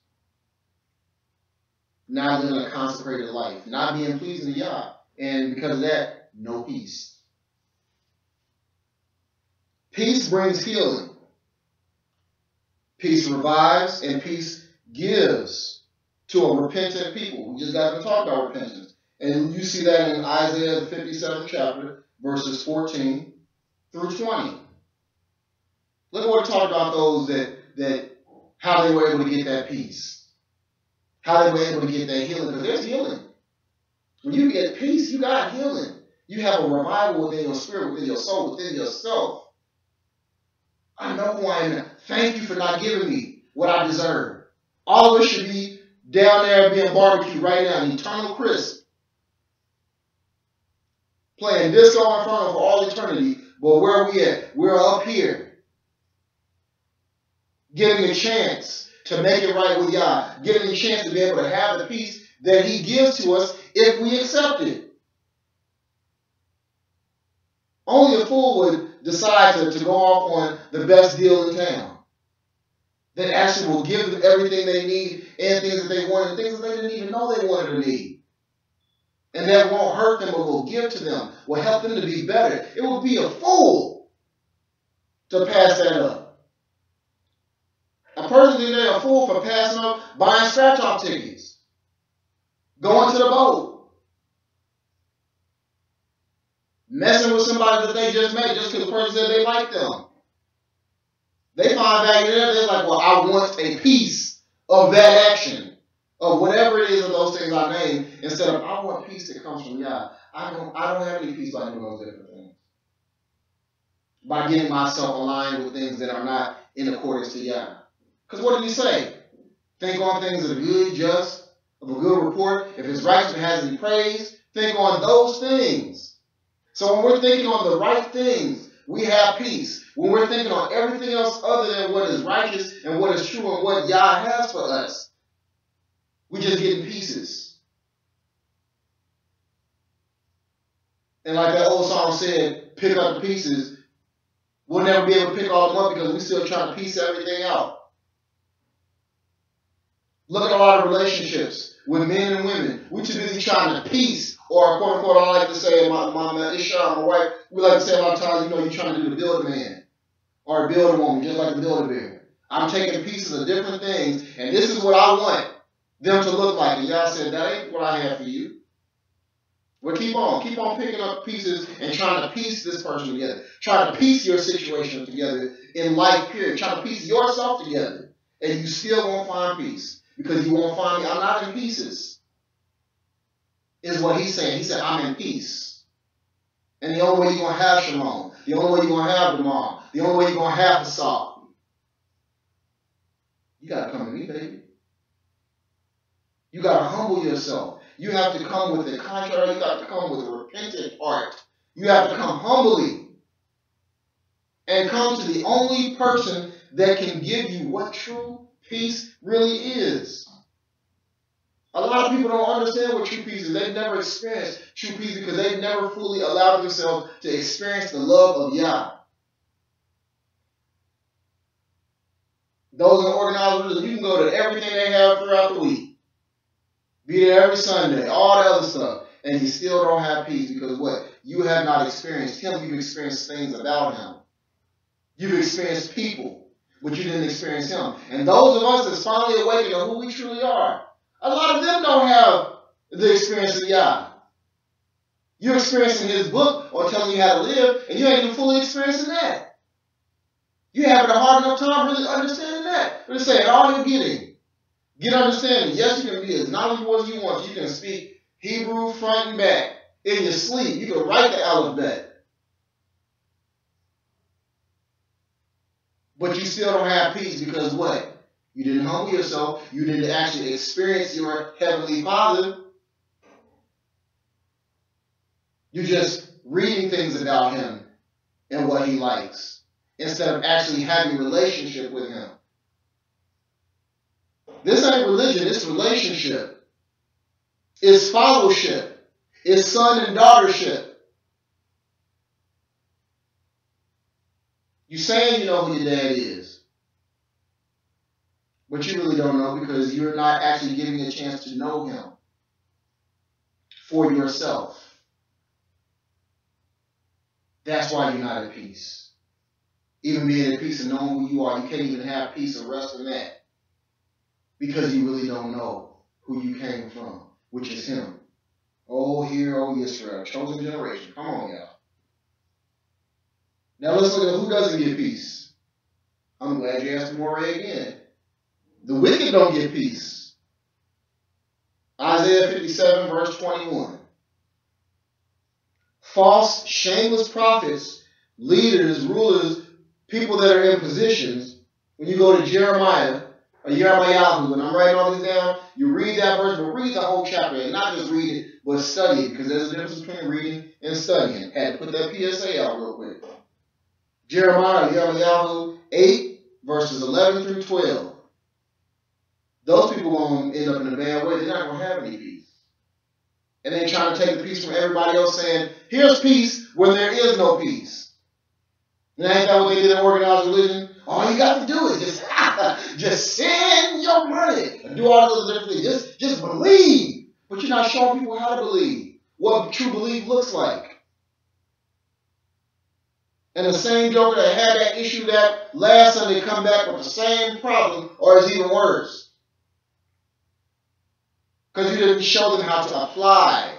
Not living a consecrated life. Not being pleasing to Yah. And because of that, no peace. Peace brings healing. Peace revives and peace gives to a repentant people. We just got to talk about repentance. And you see that in Isaiah the 57th chapter, verses 14 through 20. Look at what it talked about those that how they were able to get that peace. How they were able to get that healing. Because there's healing. When you get peace, you got healing. You have a revival within your spirit, within your soul, within yourself. I know who I am. Thank you for not giving me what I deserve. All of us should be down there being barbecued right now, an eternal crisp. playing disco inferno for all eternity. But where are we at? We're up here, getting a chance to make it right with Yah, getting a chance to be able to have the peace that he gives to us if we accept it. Only a fool would decide to go off on the best deal in town that actually will give them everything they need and things that they want and things that they didn't even know they wanted or need. And that won't hurt them, but will give to them, will help them to be better. It would be a fool to pass that up. A person is a fool for passing up buying scratch-off tickets, going to the boat, messing with somebody that they just met just because the person said they like them. They find value there. They're like, well, I want a piece of that action, of whatever it is of those things I named, instead of I want peace that comes from Yah. I don't have any peace by doing those different things. By getting myself aligned with things that are not in accordance to Yah. Because what did he say? Think on things that are good, just, of a good report. If it's righteous and has any praise, think on those things. So when we're thinking on the right things, we have peace. When we're thinking on everything else other than what is righteous and what is true and what Yah has for us, we just get in pieces. And like that old song said, pick up the pieces. We'll never be able to pick all them up because we're still trying to piece everything out. Look at a lot of relationships with men and women. We're too busy trying to piece, or quote unquote, I like to say, my Isha, my wife, we like to say a lot of times, you're trying to do the build a man or build a woman, just like the build a bear. I'm taking pieces of different things, and this is what I want them to look like. And y'all said, that ain't what I have for you. Well, keep on picking up pieces and trying to piece this person together. Try to piece your situation together in life, period. Try to piece yourself together, and you still won't find peace. Because you won't find me. I'm not in pieces, is what he's saying. He said, I'm in peace. And the only way you're going to have shalom, the only way you're going to have Damar, the only way you're going to have Asaf, you got to come to me, baby. You got to humble yourself. You have to come with the contrary. You got to come with a repentant heart. You have to come humbly and come to the only person that can give you what true peace really is. A lot of people don't understand what true peace is. They've never experienced true peace because they've never fully allowed themselves to experience the love of Yah. Those are organizers, you can go to everything they have throughout the week. Be there every Sunday, all that other stuff. And you still don't have peace because what? You have not experienced Him. You've experienced things about Him. You've experienced people, but you didn't experience Him. And those of us that's finally awakened to who we truly are, a lot of them don't have the experience of Yah. You're experiencing His book or telling you how to live, and you ain't even fully experiencing that. You're having a hard enough time really understanding that. Let's say, all you're getting, get understanding. Yes, you can be as knowledgeable as you want. You can speak Hebrew front and back in your sleep. You can write the alphabet. But you still don't have peace because what? You didn't humble yourself. You didn't actually experience your Heavenly Father. You're just reading things about Him and what He likes instead of actually having a relationship with Him. This ain't religion. It's relationship. It's fellowship. It's son and daughtership. You saying you know who your dad is, but you really don't know because you're not actually giving a chance to know Him for yourself. That's why you're not at peace. Even being at peace and knowing who you are, you can't even have peace or rest in that because you really don't know who you came from, which is Him. Oh, hear, oh, Israel, chosen generation. Come on, y'all. Now let's look at who doesn't get peace. I'm glad you asked Moray again. The wicked don't get peace. Isaiah 57, verse 21. False, shameless prophets, leaders, rulers, people that are in positions. When you go to Jeremiah or Jeremiah, and I'm writing all this down, you read that verse, but read the whole chapter and not just read it, but study it, because there's a difference between reading and studying. Had to put that PSA out real quick. Jeremiah, Yahoo 8, verses 11 through 12. Those people are going to end up in a bad way. They're not going to have any peace. And then trying to take the peace from everybody else, saying, here's peace when there is no peace. And ain't that what they did in organized religion? All you got to do is just send your money and do all those different things. Just believe. But you're not showing people how to believe, what true belief looks like. And the same joker that had that issue that last Sunday come back with the same problem, or is even worse. Because you didn't show them how to apply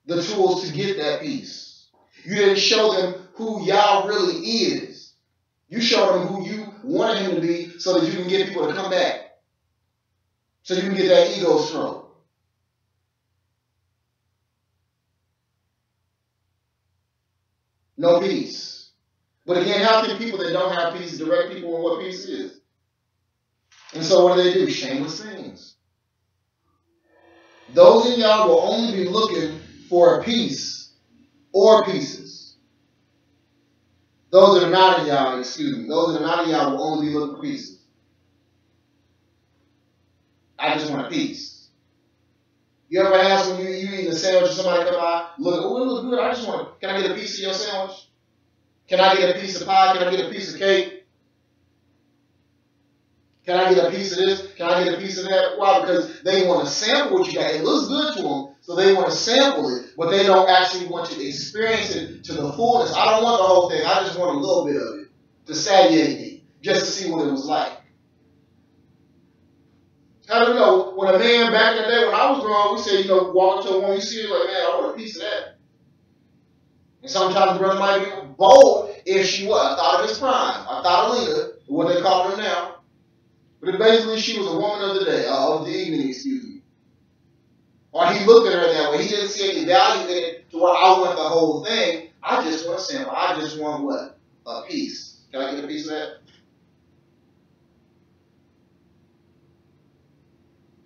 the tools to get that peace. You didn't show them who Yah really is. You showed them who you wanted him to be so that you can get people to come back. So you can get that ego stroke. No peace. But again, how can people that don't have peace direct people on what peace is? And so what do? Shameless things. Those in y'all will only be looking for a peace or pieces. Those that are not in y'all, those that are not in y'all will only be looking for pieces. I just want a piece. You ever ask when you eating a sandwich and somebody come by, look, oh, it looks good. Can I get a piece of your sandwich? Can I get a piece of pie? Can I get a piece of cake? Can I get a piece of this? Can I get a piece of that? Why? Because they want to sample what you got. It looks good to them, so they want to sample it, but they don't actually want to experience it to the fullness. I don't want the whole thing. I just want a little bit of it to satiate me, just to see what it was like. I don't know. When a man back in the day, when I was growing up, we said, walk up to a woman, you see her, like, man, I want a piece of that. And sometimes the brother might be bold if she was. I thought of his prime. I thought of Lena, what they call her now. But basically, she was a woman of the day, of the evening, Or he looked at her that way. He didn't see any value in it to where I want the whole thing. I just want a sample. I just want what? A piece. Can I get a piece of that?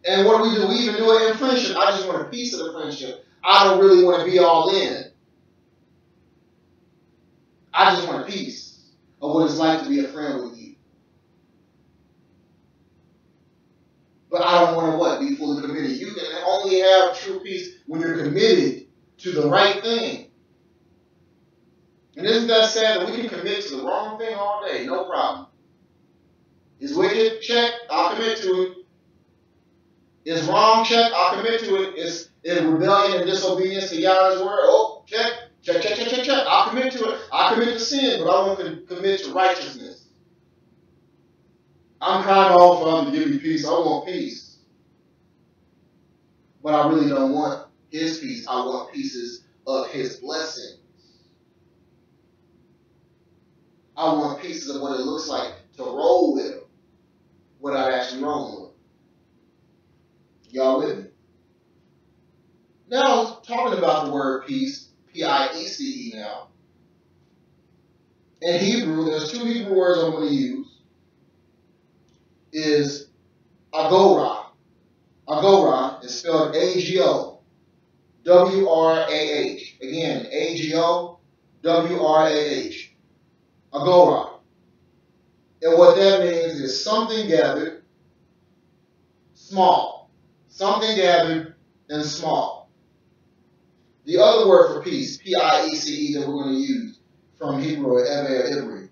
And what do? We even do it in friendship. I just want a piece of the friendship. I don't really want to be all in. I just want a piece of what it's like to be a friend with you. But I don't want to what? Be fully committed. You can only have true peace when you're committed to the right thing. And isn't that sad that we can commit to the wrong thing all day? No problem. Is wicked? Check. I'll commit to it. Is wrong? Check. I'll commit to it. Is rebellion and disobedience to Yahweh's word? Oh, check. Check. I'll commit to it. I'll commit to sin, but I won't commit to righteousness. I'm crying all for him to give me peace. I want peace. But I really don't want his peace. I want pieces of his blessings. I want pieces of what it looks like to roll with him without actually rolling with him. Y'all with me? Now, talking about the word peace, P-I-E-C-E now. In Hebrew, there's two Hebrew words I'm going to use. Is agora. Agora is spelled A-G-O. W-R-A-H. Again, A-G-O, W-R-A-H. Agora. And what that means is something gathered, small. Something gathered and small. The other word for peace, P-I-E-C-E, that we're going to use from Hebrew or Ivri,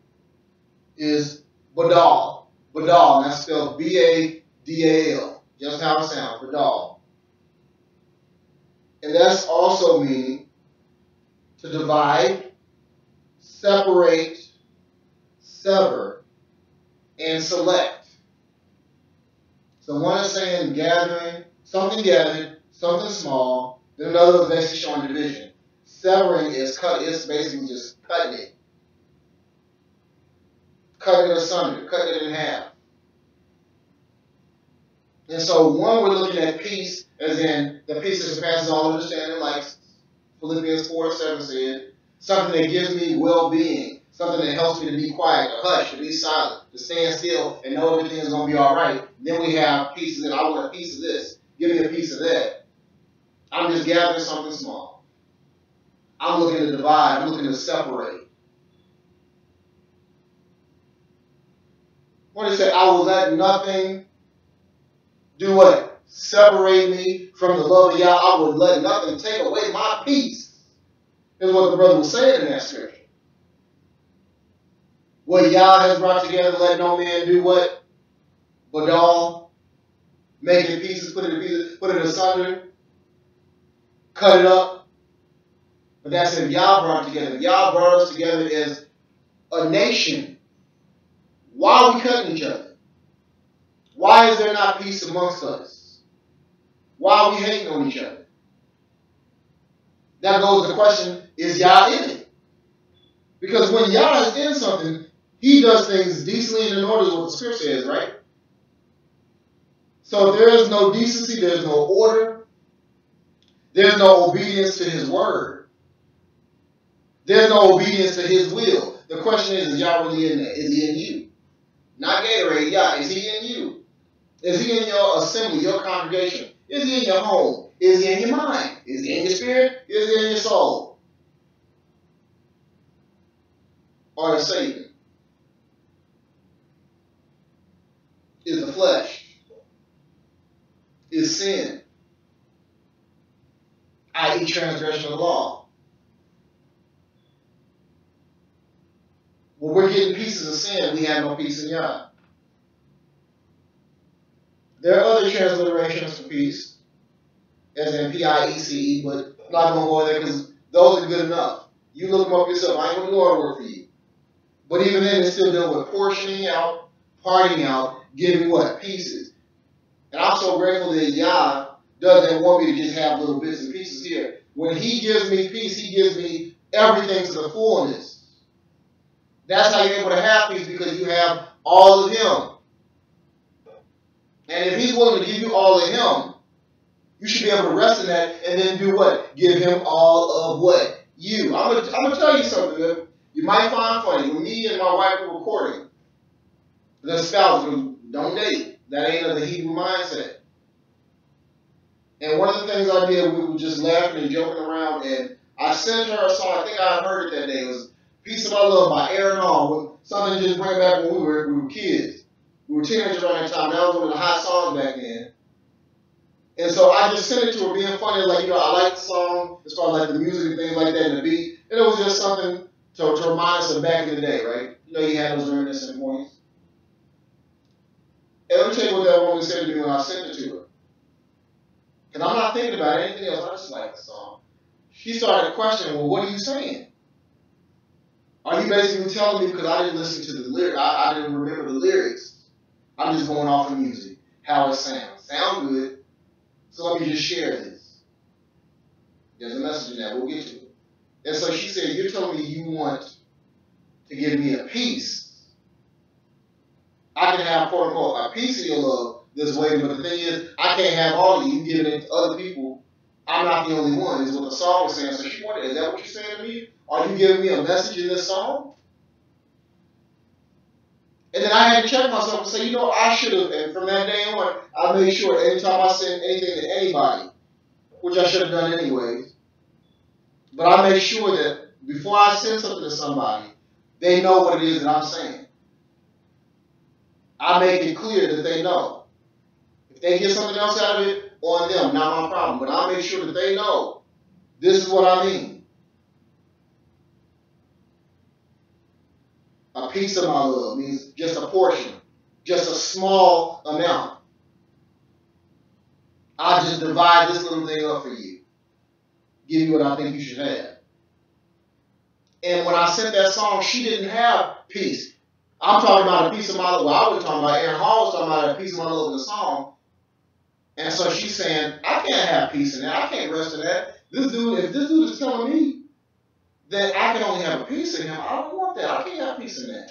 is badal. Badal, and that's spelled B-A-D-A-L. Just how it sounds, badal. And that's also meaning to divide, separate, sever, and select. So one is saying gathering, something gathered, something small. Then another is basically showing division. Severing is basically just cutting it. Cutting it asunder, cutting it in half. And so one, we're looking at peace as in the peace that surpasses all understanding, like Philippians 4:7 said, something that gives me well-being, something that helps me to be quiet, to hush, to be silent, to stand still and know everything is going to be all right. Then we have pieces, and I want a piece of this. Give me a piece of that. I'm just gathering something small. I'm looking to divide. I'm looking to separate. What he said, I will let nothing do what? Separate me from the love of Yah. I will let nothing take away my peace. Is what the brother was saying in that scripture. What Yah has brought together, let no man do what? Badal, make it pieces, put it in pieces, put it asunder, cut it up. But that's if Yah brought it together. Yah brought us together as a nation. Why are we cutting each other? Why is there not peace amongst us? Why are we hating on each other? That goes to the question, is Yah in it? Because when Yah is in something, he does things decently and in order, is what the scripture says, right? So if there is no decency, there's no order, there's no obedience to his word, there's no obedience to his will. The question is Yah really in that? Is he in you? Not Gatorade, Yah, is he in you? Is he in your assembly, your congregation? Is he in your home? Is he in your mind? Is he in your spirit? Is he in your soul? Or is Satan? Is the flesh? Is sin? I.e. transgression of the law. When we're getting pieces of sin, we have no peace in Yah. There are other transliterations for peace, as in P-I-E-C-E, but I'm not going to go there because those are good enough. You look them up yourself. I ain't going to do all the work for you. But even then, it's still dealing with portioning out, parting out, giving what? Pieces. And I'm so grateful that Yah doesn't want me to just have little bits and pieces here. When he gives me peace, he gives me everything to the fullness. That's how you're able to have peace, because you have all of him. And if he's willing to give you all of him, you should be able to rest in that and then do what? Give him all of what? You. I'm going to tell you something that you might find funny. When me and my wife were recording, the spouse, don't date. That ain't of the Hebrew mindset. And one of the things I did, we were just laughing and joking around, and I sent her a song. I think I heard it that day. It was Peace of My Love by Aaron Hall. Something just bring back when we were kids. We were teenagers around that time. That was one of the hot songs back then. And so I just sent it to her being funny. Like, I like the song as far as like the music and things like that and the beat. And it was just something to remind us of back in the day, right? You had those reminiscent points. And let me tell you what that woman said to me when I sent it to her. And I'm not thinking about anything else. I just like the song. She started questioning, well, what are you saying? Are you basically telling me, because I didn't listen to the lyrics, I didn't remember the lyrics. I'm just going off of music, how it sounds. Sound good, so let me just share this. There's a message in that. We'll get to it. And so she said, you're telling me you want to give me a piece. I can have, quote unquote, a piece of your love this way, but the thing is, I can't have all of you. You giving it to other people. I'm not the only one, is what the song was saying. So she wanted, is that what you're saying to me? Are you giving me a message in this song? And then I had to check myself and say, I should have. And from that day on, I made sure anytime I send anything to anybody, which I should have done anyways, but I made sure that before I send something to somebody, they know what it is that I'm saying. I make it clear that they know. If they get something else out of it, on them, not my problem. But I make sure that they know this is what I mean. A piece of my love means just a portion, just a small amount. I just divide this little thing up for you, give you what I think you should have. And when I sent that song, she didn't have peace. I'm talking about a piece of my love. Well, I was talking about, Aaron Hall was talking about a piece of my love in the song. And so she's saying, I can't have peace in that. I can't rest in that. If this dude is telling me that I can only have a piece in him, I don't want that. I can't have peace in that.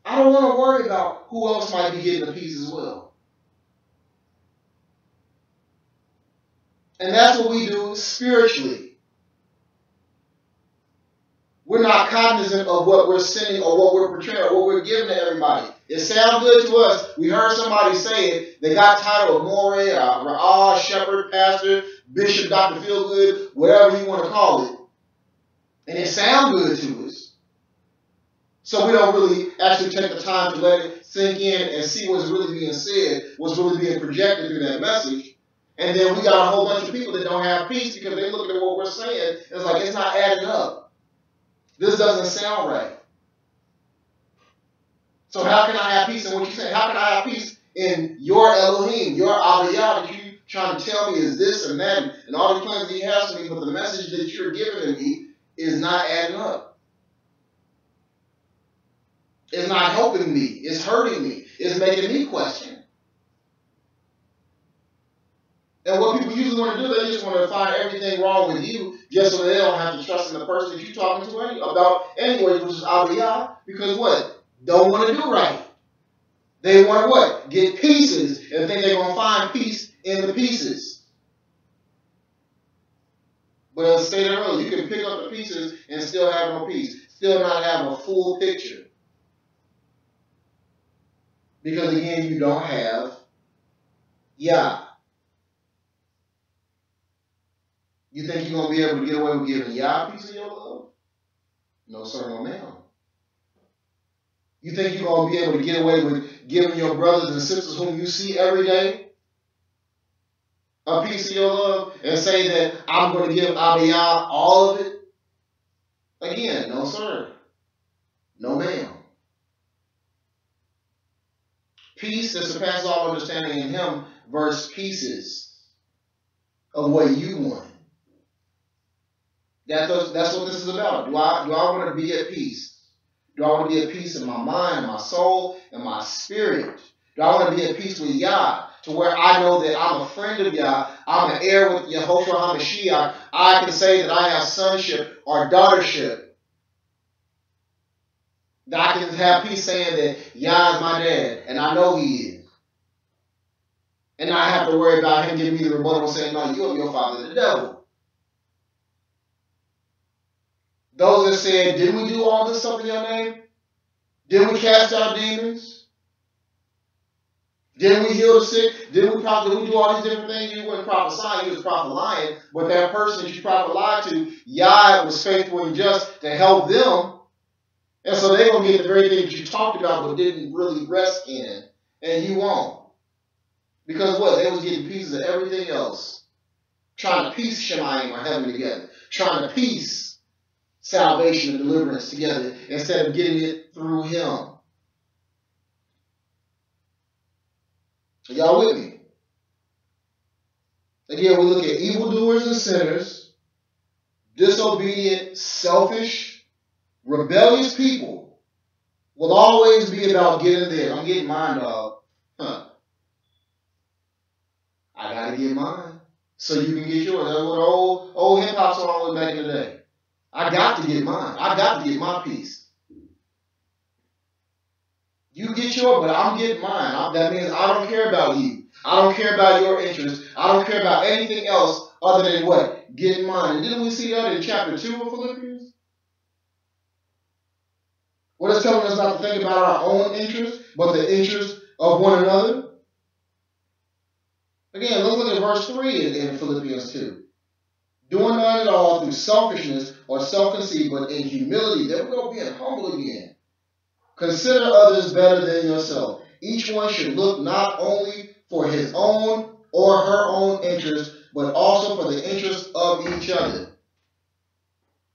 I don't want to worry about who else might be getting a piece as well. And that's what we do spiritually. We're not cognizant of what we're sending or what we're portraying or what we're giving to everybody. It sounds good to us. We heard somebody say it. They got title of More, Ra'ah, Shepherd, Pastor, Bishop, Dr. Feelgood, whatever you want to call it. And it sounds good to us. So we don't really actually take the time to let it sink in and see what's really being said, what's really being projected through that message. And then we got a whole bunch of people that don't have peace because they look at what we're saying. It's like it's not adding up. This doesn't sound right. So how can I have peace in what you say? How can I have peace in your Elohim, your Abiyah that you trying to tell me is this and that and all the plans that he has for me, but the message that you're giving to me is not adding up. It's not helping me. It's hurting me. It's making me question. And what people usually want to do, they just want to find everything wrong with you just so they don't have to trust in the person that you're talking to about anyway, which is Abiyah, because what? Don't want to do right. They want to what? Get pieces and think they're going to find peace in the pieces. But as I stated earlier, you can pick up the pieces and still have no peace. Still not have a full picture. Because again, you don't have Yah. You think you're going to be able to get away with giving Yah a piece of your love? No, sir, no, ma'am. You think you're going to be able to get away with giving your brothers and sisters whom you see every day a piece of your love and say that I'm going to give Abiyah all of it? Again, no, sir. No, ma'am. Peace that surpasses all understanding in him versus pieces of what you want. That's what this is about. Do I want to be at peace? Do I want to be at peace in my mind, my soul, and my spirit? Do I want to be at peace with Yah to where I know that I'm a friend of Yah, I'm an heir with Yehoshua HaMashiach, I can say that I have sonship or daughtership? That I can have peace saying that Yah is my dad, and I know he is. And I have to worry about him giving me the rebuttal saying, no, your father the devil. Those that said, didn't we do all this stuff in your name? Didn't we cast out demons? Didn't we heal the sick? Didn't we do all these different things? You weren't prophesying, you was prophesying. But that person that you prophesied to, Yah was faithful and just to help them. And so they're going to get the very thing that you talked about but didn't really rest in. And you won't. Because what? They was getting pieces of everything else. Trying to piece Shemayim or heaven together. Trying to piece salvation and deliverance together instead of getting it through him. Are y'all with me? Again, we look at evildoers and sinners, disobedient, selfish, rebellious people will always be about getting there. I'm getting mine, dog. I gotta get mine so you can get yours. That's what old hip hop song was back in the day. I got to get mine. I got to get my piece. You get yours, but I'm getting mine. That means I don't care about you. I don't care about your interests. I don't care about anything else other than what? Getting mine. And didn't we see that in chapter 2 of Philippians? What it's telling us not to think about our own interests, but the interests of one another. Again, let's look at verse 3 in Philippians 2. Doing none at all through selfishness or self-conceit, but in humility. There we go, being humble again. Consider others better than yourself. Each one should look not only for his own or her own interest, but also for the interest of each other.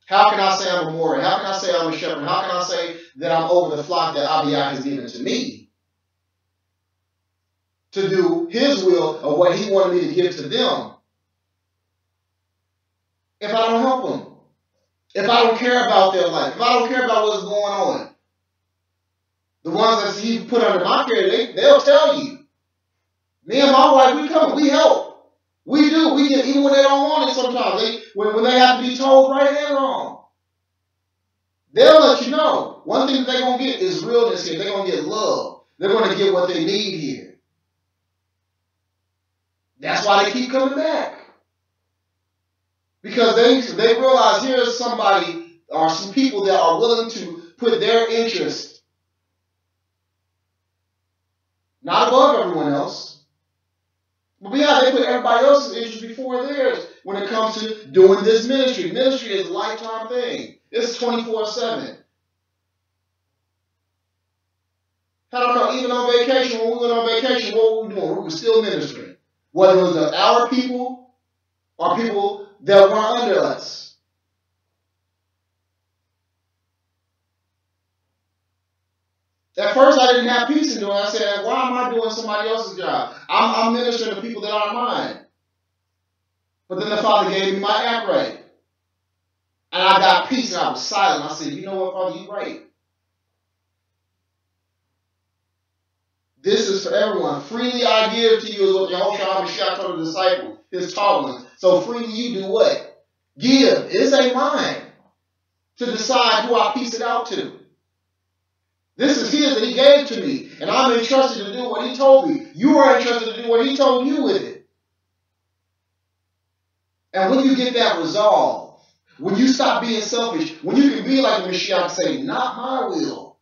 How can I say I'm a Mori? How can I say I'm a shepherd? How can I say that I'm over the flock that Abiyah has given to me? To do his will of what he wanted me to give to them. If I don't help them, if I don't care about their life, if I don't care about what's going on, the ones that he put under my care, they'll tell you. Me and my wife, we come, we help. We do. We get, even when they don't want it sometimes. When they have to be told right and wrong. They'll let you know. One thing that they're going to get is realness here. They're going to get love. They're going to get what they need here. That's why they keep coming back. Because they realize here's somebody are some people that are willing to put their interest not above everyone else, but yeah, they put everybody else's interest before theirs when it comes to doing this ministry. Ministry is a lifetime thing. It's 24/7. I don't know, even on vacation, when we went on vacation, what were we doing? We were still ministering. Whether it was our people or people that were under us. At first, I didn't have peace in doing it. I said, why am I doing somebody else's job? I'm ministering to people that aren't mine. But then the Father gave me my act right. And I got peace and I was silent. I said, you know what, Father, you're right. This is for everyone. Freely I give to you is what Yehoshua HaMashiach told the disciples, his taught ones. So freely you do what? Give. This ain't mine to decide who I piece it out to. This is his that he gave to me. And I'm entrusted to do what he told me. You are entrusted to do what he told you with it. And when you get that resolve, when you stop being selfish, when you can be like the Mashiach and say, not my will,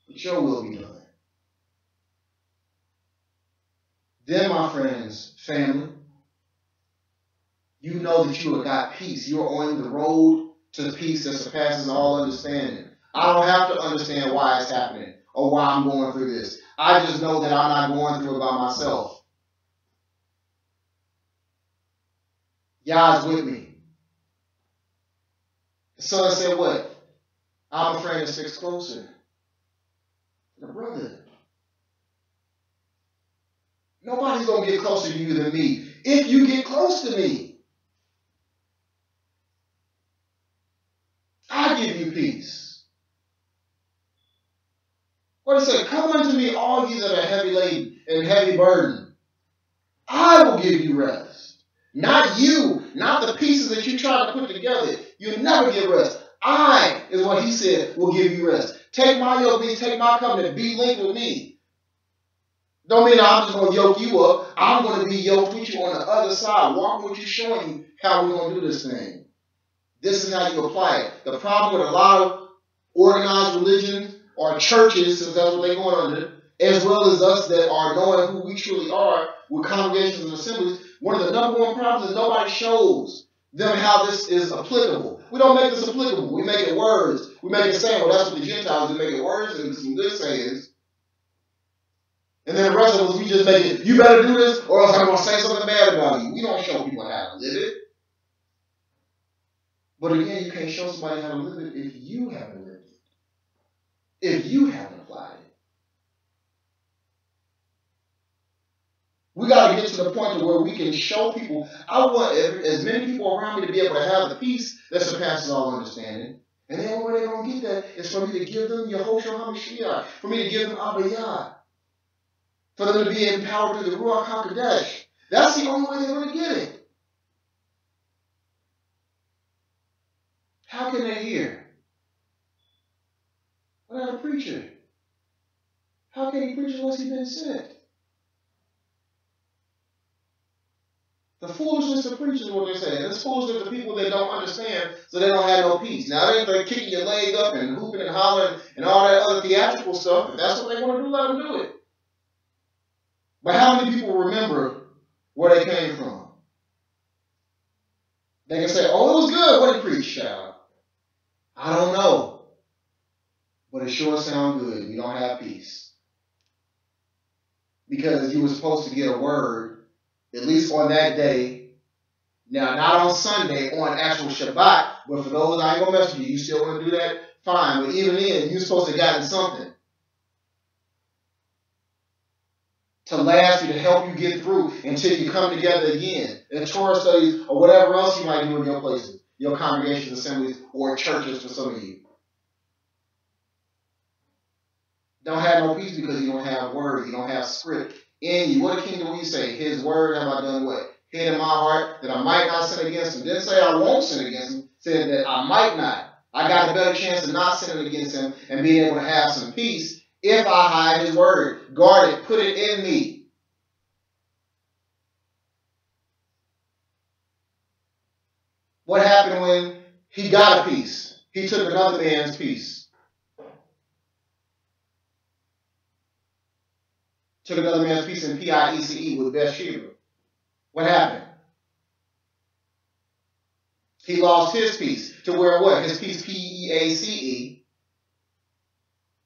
but your will be done. Then, my friends, family, you know that you have got peace. You are on the road to the peace that surpasses all understanding. I don't have to understand why it's happening or why I'm going through this. I just know that I'm not going through it by myself. Yah's with me. The son said what? I'm a friend that sticks closer. The brother. Nobody's going to get closer to you than me if you get close to me. I give you peace. What it said, come unto me, all you that are heavy laden and heavy burdened. I will give you rest. Not you, not the pieces that you try to put together. You'll never get rest. I, is what he said, will give you rest. Take my yoke, means take my covenant, be linked with me. Don't mean I'm just going to yoke you up. I'm going to be yoked with you on the other side, walking with you, showing you how we're going to do this thing. This is how you apply it. The problem with a lot of organized religions or churches, since that's what they're going under, as well as us that are knowing who we truly are with congregations and assemblies, one of the number one problems is nobody shows them how this is applicable. We don't make this applicable. We make it words. We make it saying, well, that's what the Gentiles do, make it words and some good sayings. And then the rest of us, we just make it, you better do this or else I'm going to say something bad about you. We don't show people how to live it. But again, you can't show somebody how to live it if you haven't lived it. If you haven't applied it. We got to get to the point where we can show people. I want as many people around me to be able to have the peace that surpasses all understanding. And the only way they're going to get that is for me to give them Yehoshua HaMashiach, for me to give them Abba Yah. For them to be empowered through the Ruach HaKodesh. That's the only way they're going to get it. How can they hear? Without a preacher. How can he preach unless he's been sent? The foolishness of preachers is what they say. It's foolishness of people that don't understand, so they don't have no peace. Now, they ain't like kicking your leg up and hooping and hollering and all that other theatrical stuff. If that's what they want to do, let them do it. But how many people remember where they came from? They can say, oh, it was good. What did he preach, child? I don't know. But it sure sounds good. You don't have peace. Because you were supposed to get a word, at least on that day. Now, not on Sunday, on actual Shabbat. But for those, I ain't going to mess with you. You still want to do that? Fine. But even then, you're supposed to have gotten something. To last you, to help you get through until you come together again. In Torah studies or whatever else you might do in your places, your congregations, assemblies, or churches for some of you. Don't have no peace because you don't have word, you don't have script in you. What a kingdom we say, his word have I done what? Hid in my heart that I might not sin against him. Didn't say I won't sin against him, said that I might not. I got a better chance of not sinning against him and being able to have some peace if I hide his word, guard it, put it in me. What happened when He got a peace. He took another man's peace. Took another man's peace in P-I-E-C-E with Bathsheba. What happened? He lost his peace. To where what? His peace, P-E-A-C-E.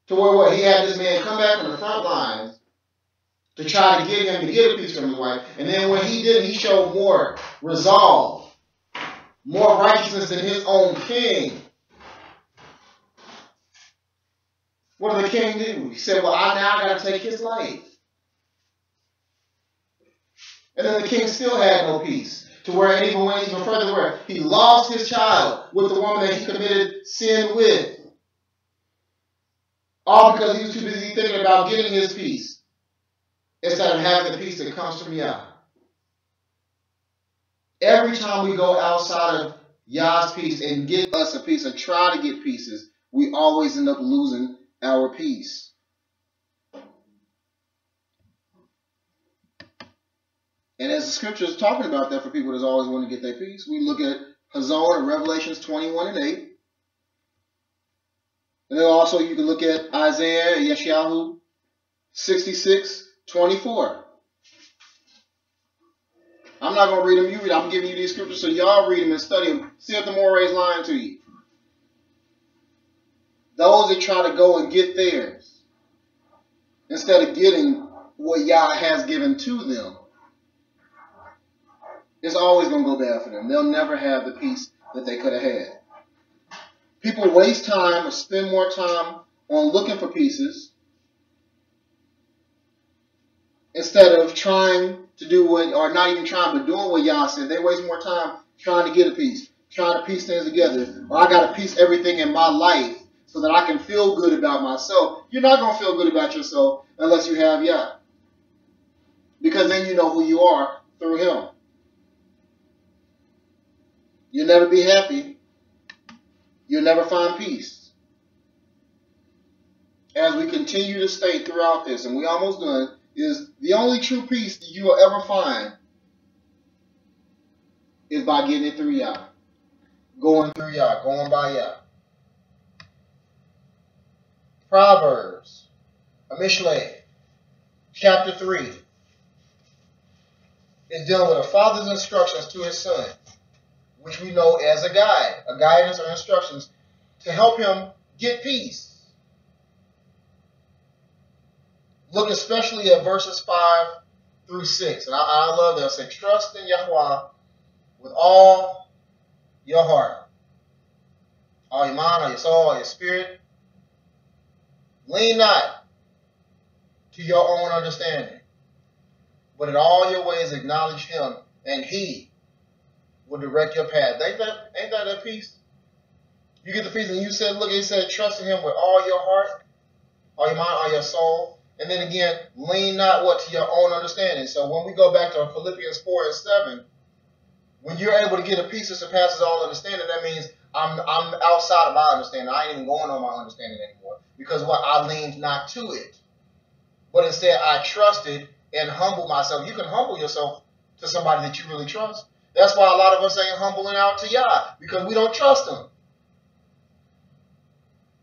To where what? He had this man come back from the front lines to try to get him to get a peace from his wife. And then when he did, he showed more resolve, more righteousness than his own king. What did the king do? He said, well, I now got to take his life. And then the king still had no peace. To where it even went even further, where he lost his child with the woman that he committed sin with. All because he was too busy thinking about getting his peace instead of having the peace that comes from Yah. Every time we go outside of Yah's peace and get us a peace or try to get pieces, we always end up losing our peace. And as the scripture is talking about that for people that always want to get their peace, we look at Hazon in Revelations 21 and 8. And then also you can look at Isaiah and Yeshayahu 66:24. I'm not going to read them. You read. I'm giving you these scriptures so y'all read them and study them. See if the Moray is lying to you. Those that try to go and get theirs instead of getting what Yah has given to them, it's always going to go bad for them. They'll never have the peace that they could have had. People waste time or spend more time on looking for pieces instead of trying to do what, or not even trying, but doing what Yah said. They waste more time trying to get a piece, trying to piece things together. Or I got to piece everything in my life so that I can feel good about myself. You're not going to feel good about yourself unless you have Yah. Because then you know who you are through Him. You'll never be happy. You'll never find peace. As we continue to state throughout this, and we almost done, is the only true peace that you will ever find is by getting it through Yah. Going through Yah, going by Yah. Proverbs, Mishlei, chapter 3, is dealing with a father's instructions to his son, which we know as a guide, a guidance or instructions to help him get peace. Look especially at verses 5 through 6. And I love that. It says, trust in Yahweh with all your heart, all your mind, all your soul, all your spirit. Lean not to your own understanding, but in all your ways acknowledge Him, and He will direct your path. Ain't that a peace? You get the peace, and you said, look, it said, trust in Him with all your heart, all your mind, all your soul. And then again, lean not what to your own understanding. So when we go back to Philippians 4 and 7, when you're able to get a peace that surpasses all understanding, that means I'm outside of my understanding. I ain't even going on my understanding anymore. Because what? I leaned not to it. But instead, I trusted and humbled myself. You can humble yourself to somebody that you really trust. That's why a lot of us ain't humbling out to Yah, because we don't trust Him.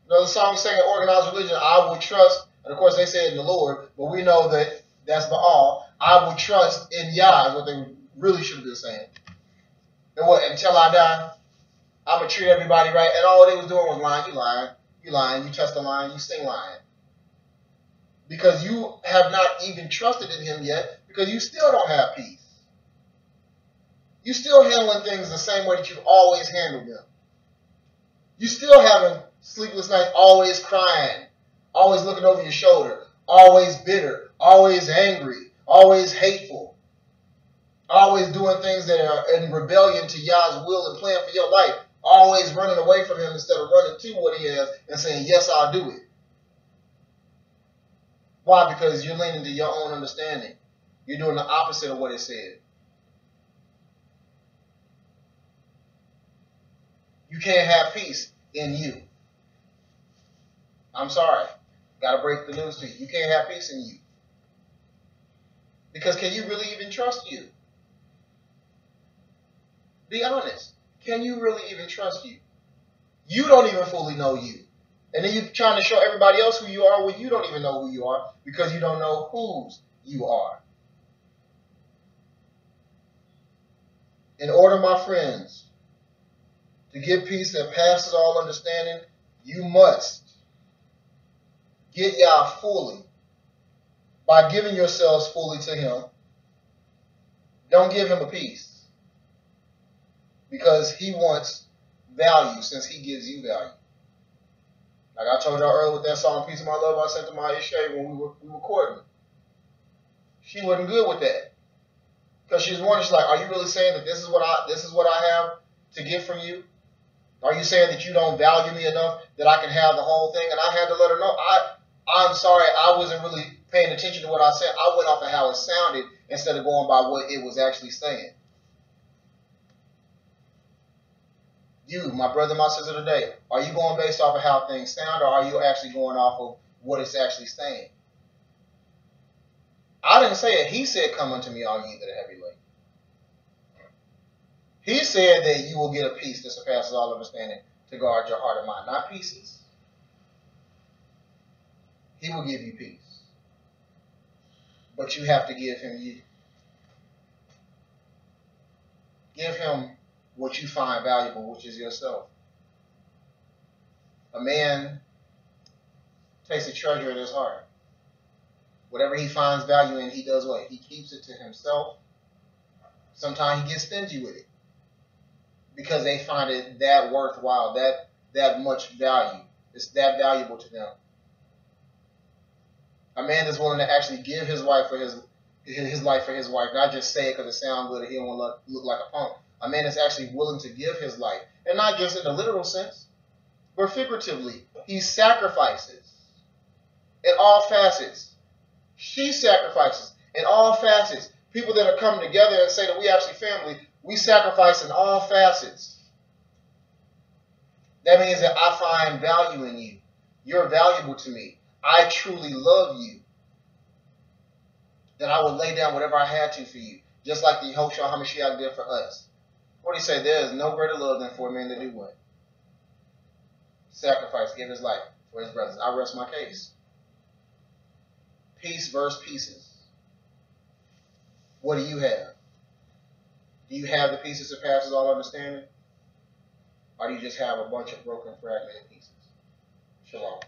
You know, the song saying organized religion, I will trust, and of course they say it in the Lord, but we know that that's Baal. I will trust in Yah is what they really should have been saying. And what, until I die, I'm going to treat everybody right. And all they was doing was lying. You lying. You lying. You trust the lying. You sing lying. Because you have not even trusted in Him yet, because you still don't have peace. You still handling things the same way that you've always handled them. You still having sleepless nights, always crying, always looking over your shoulder, always bitter, always angry, always hateful, always doing things that are in rebellion to Yah's will and plan for your life, always running away from Him instead of running to what He has and saying, yes, I'll do it. Why? Because you're leaning to your own understanding. You're doing the opposite of what it said. You can't have peace in you. I'm sorry. Got to break the news to you. You can't have peace in you. Because can you really even trust you? Be honest. Can you really even trust you? You don't even fully know you. And then you're trying to show everybody else who you are when you don't even know who you are because you don't know whose you are. In order, my friends, to get peace that passes all understanding, you must get Yah fully by giving yourselves fully to Him. Don't give Him a piece because He wants value since He gives you value. Like I told y'all earlier with that song, Peace of My Love, I sent to my Ishay when we were courting. She wasn't good with that. Because she was wondering, she's like, are you really saying that this is what I have to get from you? Are you saying that you don't value me enough that I can have the whole thing? And I had to let her know, I'm sorry, I wasn't really paying attention to what I said. I went off of how it sounded instead of going by what it was actually saying. You, my brother, my sister today, are you going based off of how things sound, or are you actually going off of what it's actually saying? I didn't say it. He said, come unto me, all ye that are heavy laden. He said that you will get a peace that surpasses all understanding to guard your heart and mind, not pieces. He will give you peace. But you have to give Him you. Give Him what you find valuable, which is yourself. A man takes a treasure in his heart. Whatever he finds value in, he does what? He keeps it to himself. Sometimes he gets stingy with it because they find it that worthwhile, that much value. It's that valuable to them. A man that's willing to actually give his life for his life for his wife, not just say it because it sounds good or he don't want to look like a punk. A man that's actually willing to give his life, and not just in the literal sense, but figuratively. He sacrifices in all facets. She sacrifices in all facets. People that are coming together and say that we actually family, we sacrifice in all facets. That means that I find value in you. You're valuable to me. I truly love you. That I would lay down whatever I had to for you. Just like the Yahushua HaMashiach did for us. What do you say? There is no greater love than for a man to do what? Sacrifice, give his life for his brothers. I rest my case. Peace versus pieces. What do you have? Do you have the peace that surpasses all understanding? Or do you just have a bunch of broken, fragmented pieces? Shalom.